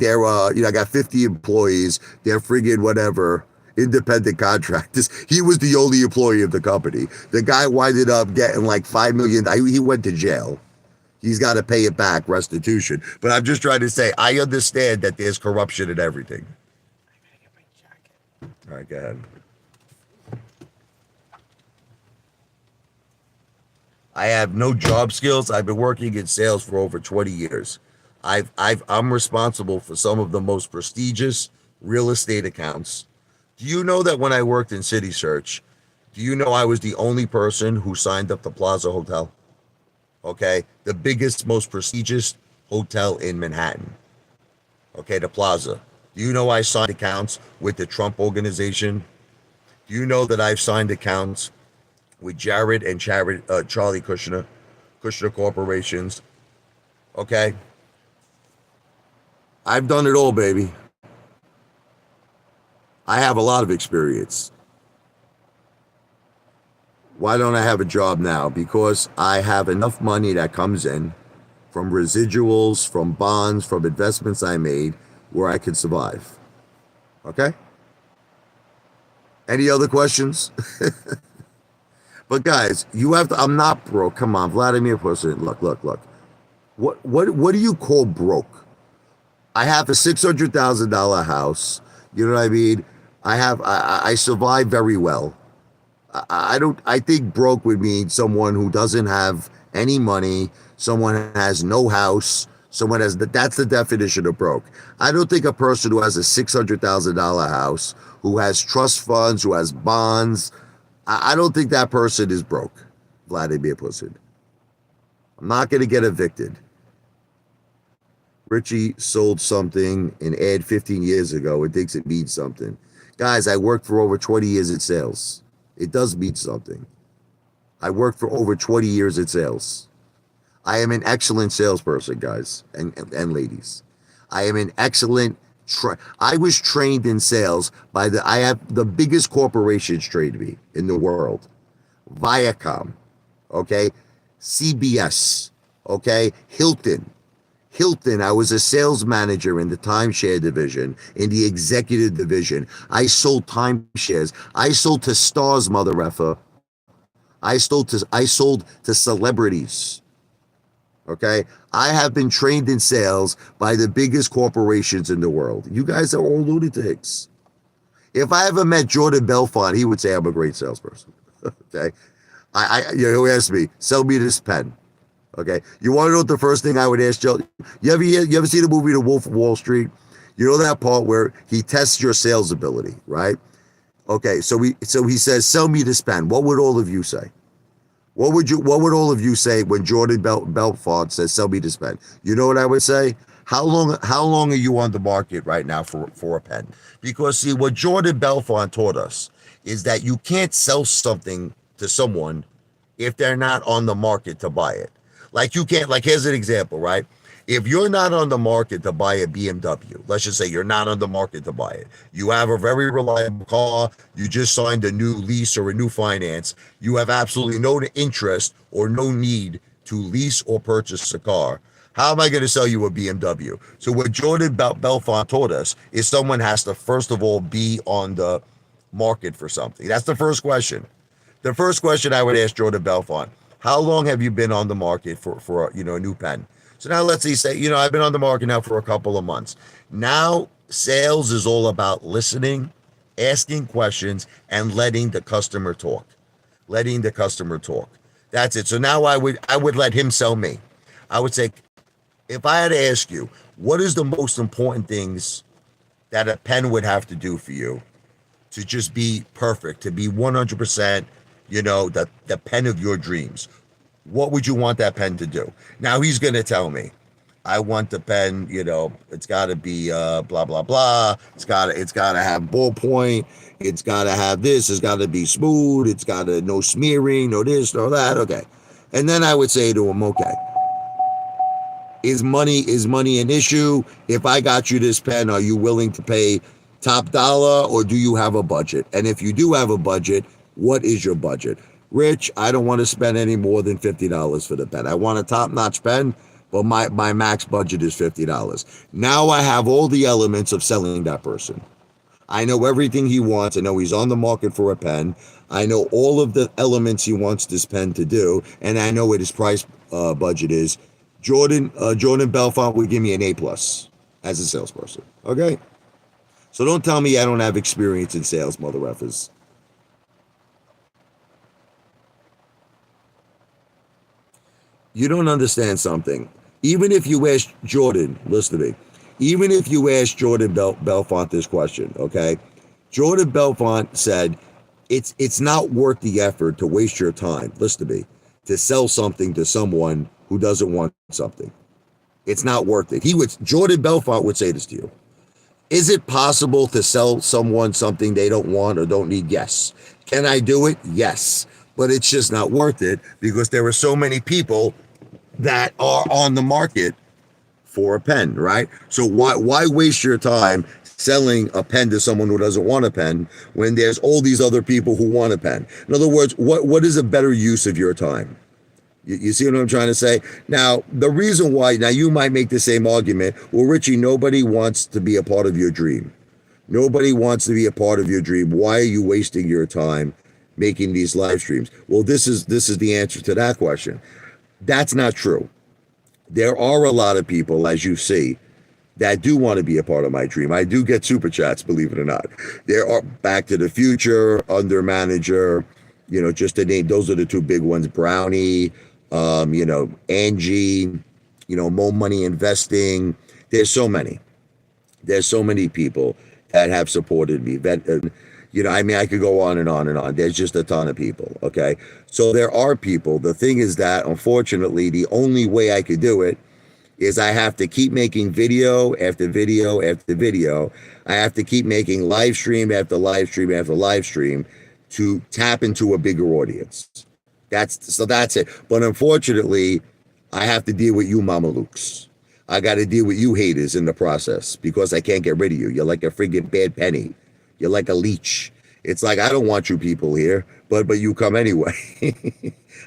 got 50 employees. They're friggin' whatever, independent contractors. He was the only employee of the company. The guy winded up getting like $5 million. He went to jail. He's got to pay it back, restitution. But I'm just trying to say, I understand that there's corruption in everything. I gotta get my jacket. All right, go ahead. I have no job skills. I've been working in sales for over 20 years. I'm responsible for some of the most prestigious real estate accounts. Do you know that when I worked in City Search, do you know I was the only person who signed up the Plaza Hotel? Okay, the biggest, most prestigious hotel in Manhattan. Okay, the Plaza. Do you know I signed accounts with the Trump organization? Do you know that I've signed accounts with Charlie Kushner, Kushner Corporations? Okay, I've done it all, baby. I have a lot of experience. Why don't I have a job now? Because I have enough money that comes in from residuals, from bonds, from investments I made where I could survive. Okay? Any other questions? But guys, you have to, I'm not broke. Come on, Vladimir Putin. Look. What do you call broke? I have a $600,000 house. You know what I mean? I survive very well. I don't, I think broke would mean someone who doesn't have any money, someone has no house, someone has, that's the definition of broke. I don't think a person who has a $600,000 house, who has trust funds, who has bonds, I don't think that person is broke, Vladimir Putin. I'm not going to get evicted. Richie sold something an ad 15 years ago and thinks it means something. Guys, I worked for over 20 years in sales. It does mean something. I worked for over 20 years in sales. I am an excellent salesperson, guys and ladies. I am an excellent, I was trained in sales by I have the biggest corporations trained me in the world. Viacom, okay? CBS, okay? Hilton, I was a sales manager in the timeshare division, in the executive division. I sold timeshares. I sold to stars, mother effer. I sold to celebrities. Okay? I have been trained in sales by the biggest corporations in the world. You guys are all lunatics. If I ever met Jordan Belfont, he would say I'm a great salesperson. Okay? He asked me, sell me this pen. Okay, you want to know what the first thing I would ask Joe? You ever see the movie The Wolf of Wall Street? You know that part where he tests your sales ability, right? Okay, so he says, "Sell me this pen." What would all of you say? What would all of you say when Jordan Belfont says, "Sell me this pen"? You know what I would say? How long are you on the market right now for a pen? Because see, what Jordan Belfont taught us is that you can't sell something to someone if they're not on the market to buy it. Like you can't, like here's an example, right? If you're not on the market to buy a BMW, let's just say you're not on the market to buy it. You have a very reliable car, you just signed a new lease or a new finance, you have absolutely no interest or no need to lease or purchase a car. How am I going to sell you a BMW? So what Jordan Belfont taught us is someone has to first of all be on the market for something. That's the first question. The first question I would ask Jordan Belfont, how long have you been on the market for a new pen? So now let's say, I've been on the market now for a couple of months. Now sales is all about listening, asking questions, and letting the customer talk. Letting the customer talk. That's it. So now I would let him sell me. I would say, if I had to ask you, what is the most important things that a pen would have to do for you to just be perfect, to be 100%, the pen of your dreams? What would you want that pen to do? Now he's going to tell me, I want the pen, it's got to be blah, blah, blah. It's got to have ballpoint. It's got to have this. It's got to be smooth. It's got to no smearing, no this, no that. Okay. And then I would say to him, okay, is money an issue? If I got you this pen, are you willing to pay top dollar, or do you have a budget? And if you do have a budget, what is your budget? Rich, I don't want to spend any more than $50 for the pen. I want a top-notch pen, but my max budget is $50. Now I have all the elements of selling that person. I know everything he wants. I know he's on the market for a pen. I know all of the elements he wants this pen to do, and I know what his price budget is. Jordan Belfont would give me an A+ as a salesperson. Okay? So don't tell me I don't have experience in sales, mother effers. You don't understand something. Even if you ask Jordan, listen to me, even if you ask Jordan Belfont this question, okay? Jordan Belfont said, it's not worth the effort to waste your time, listen to me, to sell something to someone who doesn't want something. It's not worth it. Jordan Belfont would say this to you. Is it possible to sell someone something they don't want or don't need? Yes. Can I do it? Yes. But it's just not worth it because there are so many people that are on the market for a pen, right? So why waste your time selling a pen to someone who doesn't want a pen when there's all these other people who want a pen? In other words, what is a better use of your time? You see what I'm trying to say? Now, the reason why, now you might make the same argument, well, Richie, nobody wants to be a part of your dream. Nobody wants to be a part of your dream. Why are you wasting your time making these live streams? Well, this is the answer to that question. That's not true. There are a lot of people, as you see, that do want to be a part of my dream. I do get super chats, believe it or not. There are Back to the Future, Under Manager, just to name, those are the two big ones. Brownie, Angie, Mo Money Investing. There's so many. There's so many people that have supported me. I could go on and on and on. There's just a ton of people, okay? So there are people. The thing is that, unfortunately, the only way I could do it is I have to keep making video after video after video. I have to keep making live stream after live stream after live stream to tap into a bigger audience. That's it. But unfortunately, I have to deal with you mamalukes. I got to deal with you haters in the process because I can't get rid of you. You're like a friggin' bad penny. You're like a leech. It's like, I don't want you people here, but you come anyway.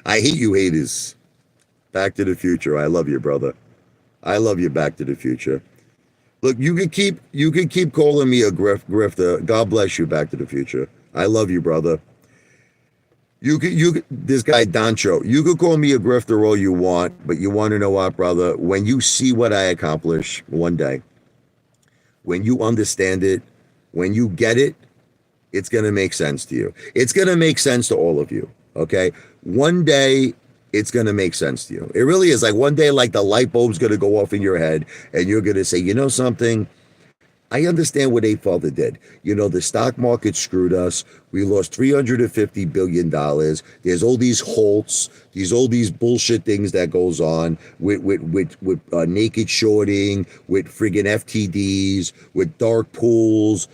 I hate you haters. Back to the Future. I love you, brother. I love you, Back to the Future. Look, you can keep calling me a grifter. God bless you, Back to the Future. I love you, brother. This guy Doncho, you could call me a grifter all you want, but you want to know what, brother? When you see what I accomplish one day, when you understand it, when you get it, it's going to make sense to you. It's going to make sense to all of you, okay? One day, it's going to make sense to you. It really is. Like one day, like the light bulb's going to go off in your head, and you're going to say, you know something? I understand what Apefather did. The stock market screwed us. We lost $350 billion. There's all these halts, all these bullshit things that goes on with naked shorting, with friggin' FTDs, with dark pools,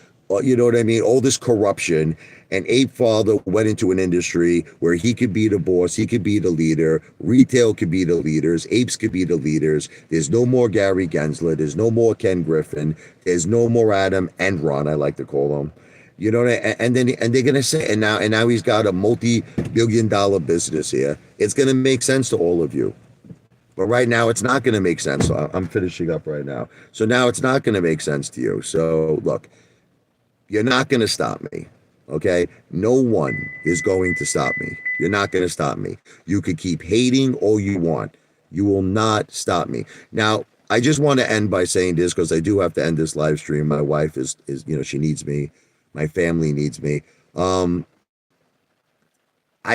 you know what I mean? All this corruption. And Apefather went into an industry where he could be the boss, he could be the leader, retail could be the leaders, apes could be the leaders. There's no more Gary Gensler, there's no more Ken Griffin, there's no more Adam and Ron, I like to call them. And they're gonna say, and now he's got a multi-billion-dollar business here. It's gonna make sense to all of you. But right now, it's not gonna make sense. So I'm finishing up right now. So now it's not gonna make sense to you. So look, you're not gonna stop me. Okay, no one is going to stop me. You're not going to stop me. You could keep hating all you want. You will not stop me. Now, I just want to end by saying this because I do have to end this live stream. My wife is she needs me. My family needs me. I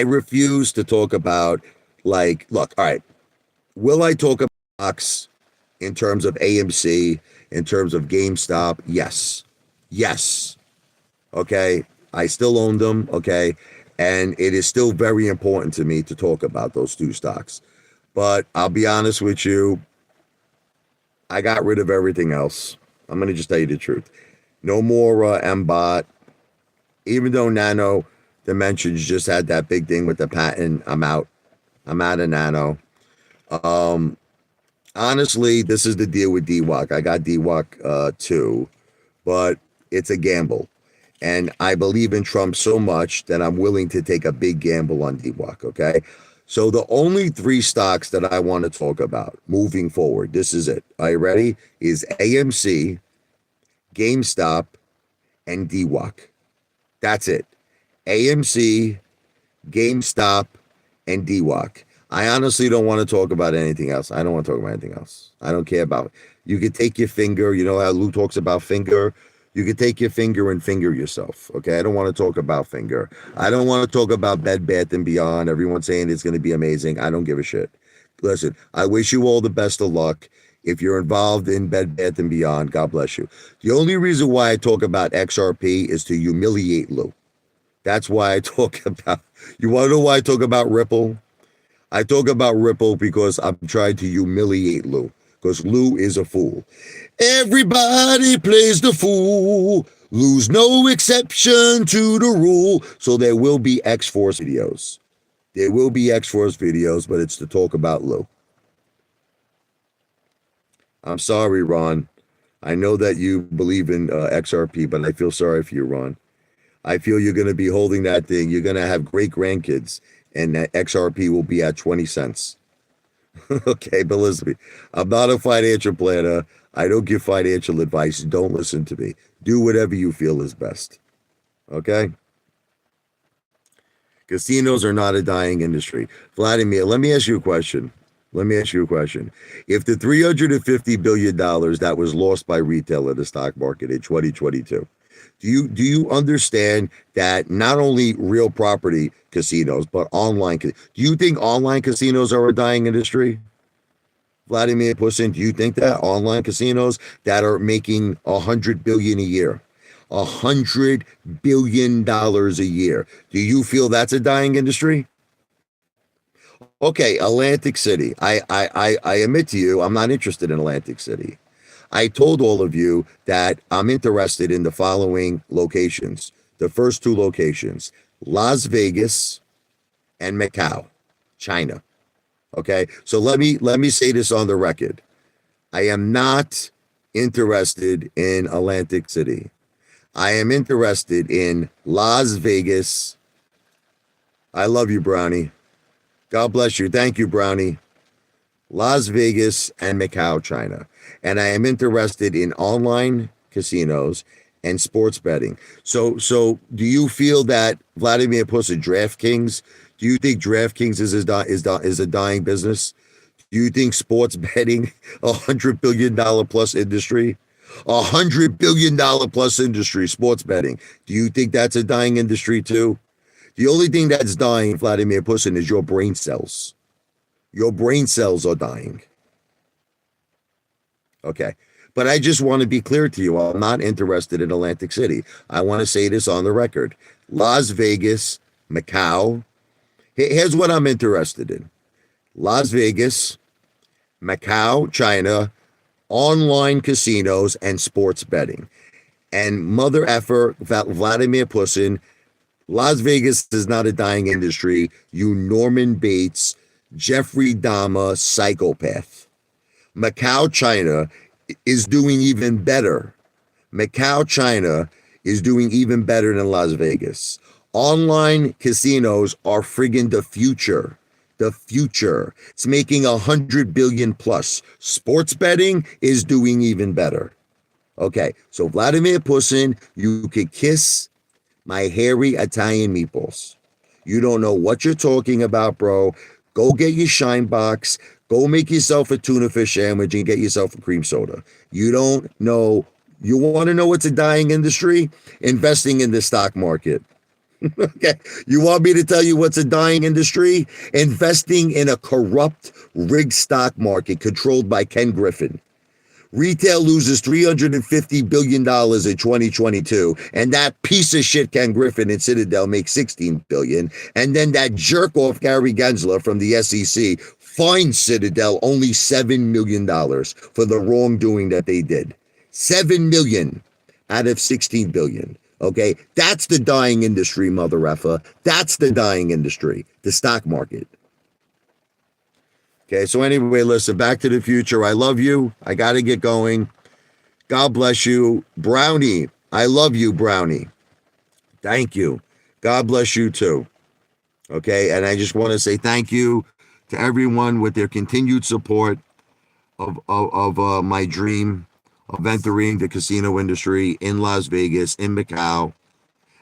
refuse to talk about look, all right. Will I talk about stocks in terms of AMC, in terms of GameStop? Yes. Yes. Okay. I still own them, okay? And it is still very important to me to talk about those two stocks. But I'll be honest with you, I got rid of everything else. I'm going to just tell you the truth. No more MBOT. Even though Nano Dimensions just had that big thing with the patent, I'm out. I'm out of Nano. Honestly, this is the deal with DWAC. I got DWAC too, but it's a gamble. And I believe in Trump so much that I'm willing to take a big gamble on DWAC, okay? So the only three stocks that I want to talk about moving forward, this is it. Are you ready? Is AMC, GameStop, and DWAC. That's it. AMC, GameStop, and DWAC. I honestly don't want to talk about anything else. I don't want to talk about anything else. I don't care about it. You could take your finger. You know how Lou talks about finger? You could take your finger and finger yourself, okay? I don't want to talk about finger. I don't want to talk about Bed Bath & Beyond. Everyone's saying it's going to be amazing. I don't give a shit. Listen, I wish you all the best of luck. If you're involved in Bed Bath and Beyond, God bless you. The only reason why I talk about XRP is to humiliate Lou. That's why I talk about. You want to know why I talk about Ripple? I talk about Ripple because I'm trying to humiliate Lou. Because Lou is a fool. Everybody plays the fool. Lou's no exception to the rule. So there will be X-Force videos. There will be X-Force videos, but it's to talk about Lou. I'm sorry, Ron. I know that you believe in XRP, but I feel sorry for you, Ron. I feel you're going to be holding that thing. You're going to have great grandkids, and that XRP will be at 20 cents. Okay, but listen to me. I'm not a financial planner. I don't give financial advice. Don't listen to me. Do whatever you feel is best. Okay? Casinos are not a dying industry. Vladimir, let me ask you a question. If the $350 billion that was lost by retail in the stock market in 2022, do you understand that not only real property casinos, but online, do you think online casinos are a dying industry? Vladimir Putin, do you think that online casinos that are making $100 billion a year, $100 billion a year, do you feel that's a dying industry? Okay, Atlantic City. I admit to you, I'm not interested in Atlantic City. I told all of you that I'm interested in the following locations. The first two locations, Las Vegas and Macau, China. Okay, so let me say this on the record. I am not interested in Atlantic City. I am interested in Las Vegas. I love you, Brownie. God bless you. Thank you, Brownie. Las Vegas and Macau, China. And I am interested in online casinos and sports betting. So do you feel that Vladimir Putin, DraftKings, do you think DraftKings is a dying business? Do you think sports betting, $100 billion plus industry, $100 billion plus industry, sports betting, do you think that's a dying industry too? The only thing that's dying, Vladimir Putin, is your brain cells. Your brain cells are dying. Okay. But I just want to be clear to you. I'm not interested in Atlantic City. I want to say this on the record. Las Vegas, Macau. Here's what I'm interested in. Las Vegas, Macau, China, online casinos, and sports betting. And mother effer, Vladimir Putin, Las Vegas is not a dying industry. You Norman Bates, Jeffrey Dahmer psychopath. Macau, China is doing even better. Macau, China is doing even better than Las Vegas. Online casinos are friggin' the future. The future. It's making 100 billion plus. Sports betting is doing even better. Okay, so Vladimir Putin, you could kiss my hairy Italian meatballs. You don't know what you're talking about, bro. Go get your Shine Box. Go make yourself a tuna fish sandwich and get yourself a cream soda. You don't know. You want to know what's a dying industry? Investing in the stock market. Okay. You want me to tell you what's a dying industry? Investing in a corrupt, rigged stock market controlled by Ken Griffin. Retail loses $350 billion in 2022, and that piece of shit Ken Griffin and Citadel makes $16 billion. And then that jerk off Gary Gensler from the SEC fined Citadel only $7 million for the wrongdoing that they did. $7 million out of $16 billion. Okay, that's the dying industry, mother effer. That's the dying industry, the stock market. Okay, so anyway, listen, Back to the Future. I love you. I got to get going. God bless you. Brownie, I love you, Brownie. Thank you. God bless you too. Okay, and I just want to say thank you to everyone with their continued support of my dream of entering the casino industry in Las Vegas, in Macau.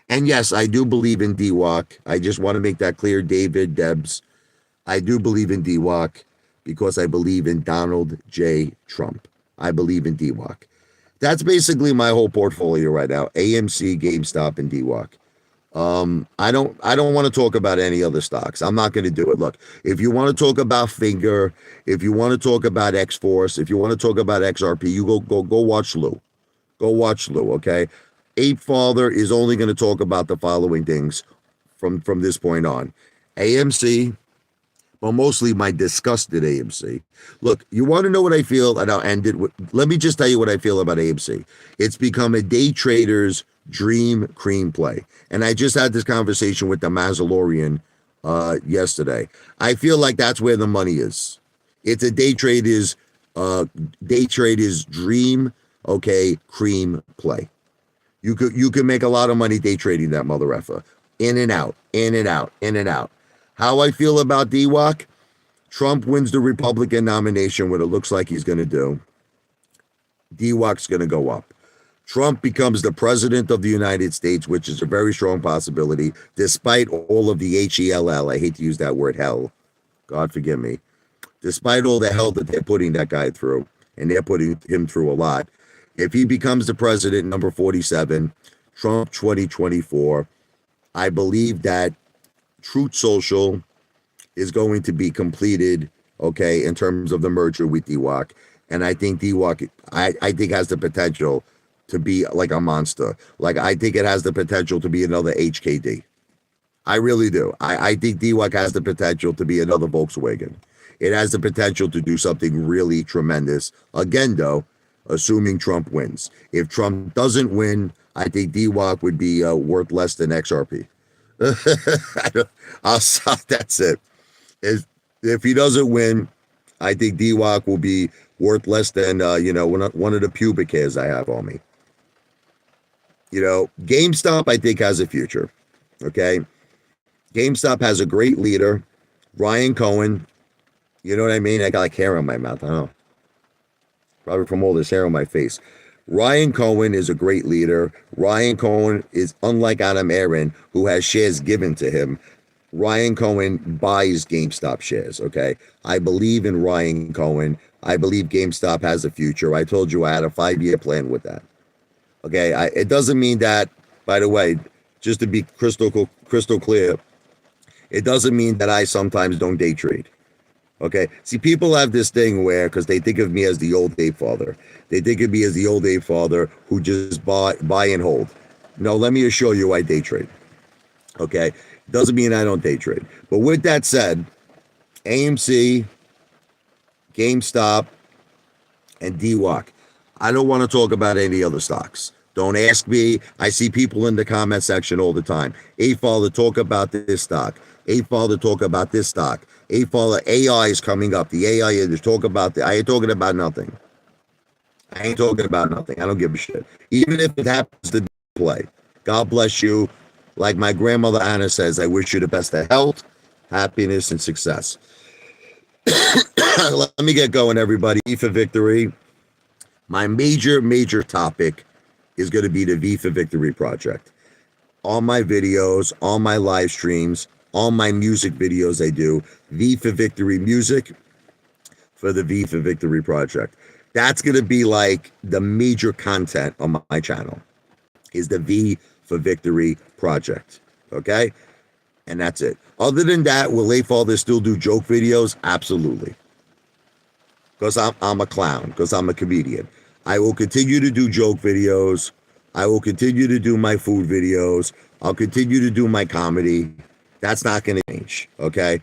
And yes, I do believe in DWAC. I just want to make that clear, David, Debs. I do believe in DWAC because I believe in Donald J. Trump. I believe in DWAC. That's basically my whole portfolio right now. AMC, GameStop, and DWAC. I don't want to talk about any other stocks. I'm not going to do it. Look, if you want to talk about Finger, if you want to talk about X Force, if you want to talk about XRP, you go watch Lou. Go watch Lou, okay? Apefather is only going to talk about the following things from this point on. AMC, but mostly my disgusted AMC. Look, you want to know what I feel, and I'll end it with, let me just tell you what I feel about AMC. It's become a day trader's dream cream play. And I just had this conversation with the Mazalorian yesterday. I feel like that's where the money is. It's a day trader's dream, okay, cream play. You could make a lot of money day trading that mother effer. In and out, in and out, in and out. How I feel about DWAC? Trump wins the Republican nomination, what it looks like he's going to do. DWAC's going to go up. Trump becomes the president of the United States, which is a very strong possibility, despite all of the HELL. I hate to use that word, hell. God forgive me. Despite all the hell that they're putting that guy through, and they're putting him through a lot. If he becomes the president, number 47, Trump 2024, I believe that Truth Social is going to be completed, okay, in terms of the merger with DWAC. And I think DWAC, I think has the potential to be like a monster. Like, I think it has the potential to be another HKD. I really do. I think DWAC has the potential to be another Volkswagen. It has the potential to do something really tremendous. Again, though, assuming Trump wins. If Trump doesn't win, I think DWAC would be worth less than XRP. That's it. If he doesn't win, I think DWAC will be worth less than one of the pubic hairs I have on me. GameStop, I think, has a future. Okay, GameStop has a great leader, Ryan Cohen. You know what I mean? I got like hair on my mouth. I don't know. Probably from all this hair on my face. Ryan Cohen is a great leader. Ryan Cohen is unlike Adam Aaron, who has shares given to him. Ryan Cohen buys GameStop shares, okay? I believe in Ryan Cohen. I believe GameStop has a future. I told you I had a 5-year plan with that. Okay, it doesn't mean that, by the way, just to be crystal clear, it doesn't mean that I sometimes don't day trade. Okay, see, people have this thing where, because they think of me as the old Apefather, they think of me as the old Apefather who just buy and hold. No, let me assure you, I day trade. Okay, doesn't mean I don't day trade. But with that said, AMC, GameStop, and DWAC. I don't want to talk about any other stocks. Don't ask me. I see people in the comment section all the time. Apefather, talk about this stock. Apefather, talk about this stock. Apefather, AI is coming up. The AI is talk about I ain't talking about nothing. I ain't talking about nothing. I don't give a shit. Even if it happens to play. God bless you. Like my grandmother Anna says, I wish you the best of health, happiness, and success. Let me get going, everybody. V for Victory. My major topic is going to be the V for Victory project. All my videos, all my live streams, all my music videos I do, V for Victory music for the V for Victory project. That's going to be like the major content on my channel is the V for Victory project. Okay? And that's it. Other than that, will Apefather still do joke videos? Absolutely. Because I'm a clown, because I'm a comedian. I will continue to do joke videos. I will continue to do my food videos. I'll continue to do my comedy. That's not going to change, okay?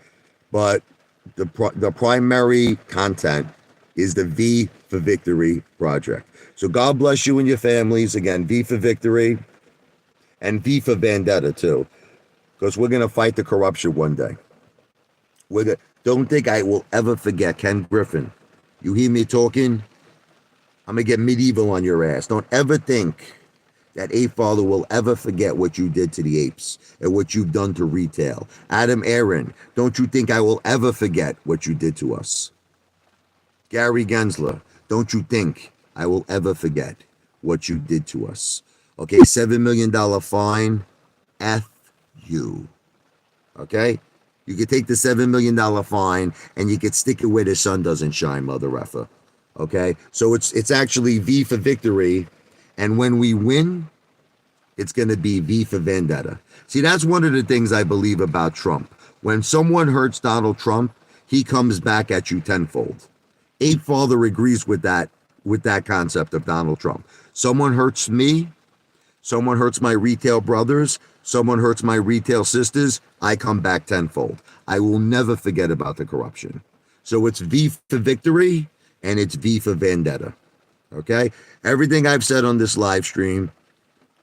But the primary content is the V for Victory project. So God bless you and your families. Again, V for Victory and V for Vendetta too, because we're going to fight the corruption one day. Don't think I will ever forget Ken Griffin. You hear me talking? I'm going to get medieval on your ass. Don't ever think that Apefather will ever forget what you did to the apes and what you've done to retail. Adam Aaron, don't you think I will ever forget what you did to us? Gary Gensler, don't you think I will ever forget what you did to us? Okay, $7 million fine. F you. Okay? You could take the $7 million fine and you could stick it where the sun doesn't shine, mother effer. Okay? So it's actually V for Victory. And when we win, it's going to be V for Vendetta. See, that's one of the things I believe about Trump. When someone hurts Donald Trump, he comes back at you tenfold. Apefather agrees with that concept of Donald Trump. Someone hurts me, someone hurts my retail brothers, someone hurts my retail sisters, I come back tenfold. I will never forget about the corruption. So it's V for victory and it's V for vendetta. Okay? Everything I've said on this live stream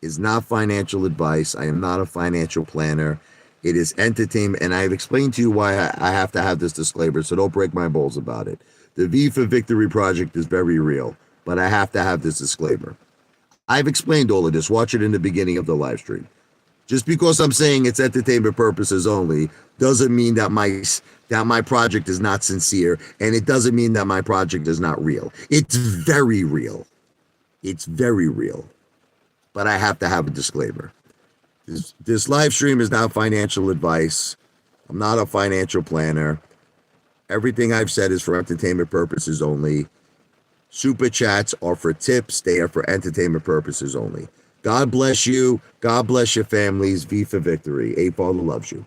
is not financial advice. I am not a financial planner. It is entertainment. And I've explained to you why I have to have this disclaimer, so don't break my balls about it. The V for Victory project is very real, but I have to have this disclaimer. I've explained all of this. Watch it in the beginning of the live stream. Just because I'm saying it's entertainment purposes only doesn't mean that my project is not sincere, and it doesn't mean that my project is not real. It's very real. It's very real. But I have to have a disclaimer. This live stream is not financial advice. I'm not a financial planner. Everything I've said is for entertainment purposes only. Super chats are for tips. They are for entertainment purposes only. God bless you. God bless your families. V for victory. Apefather loves you.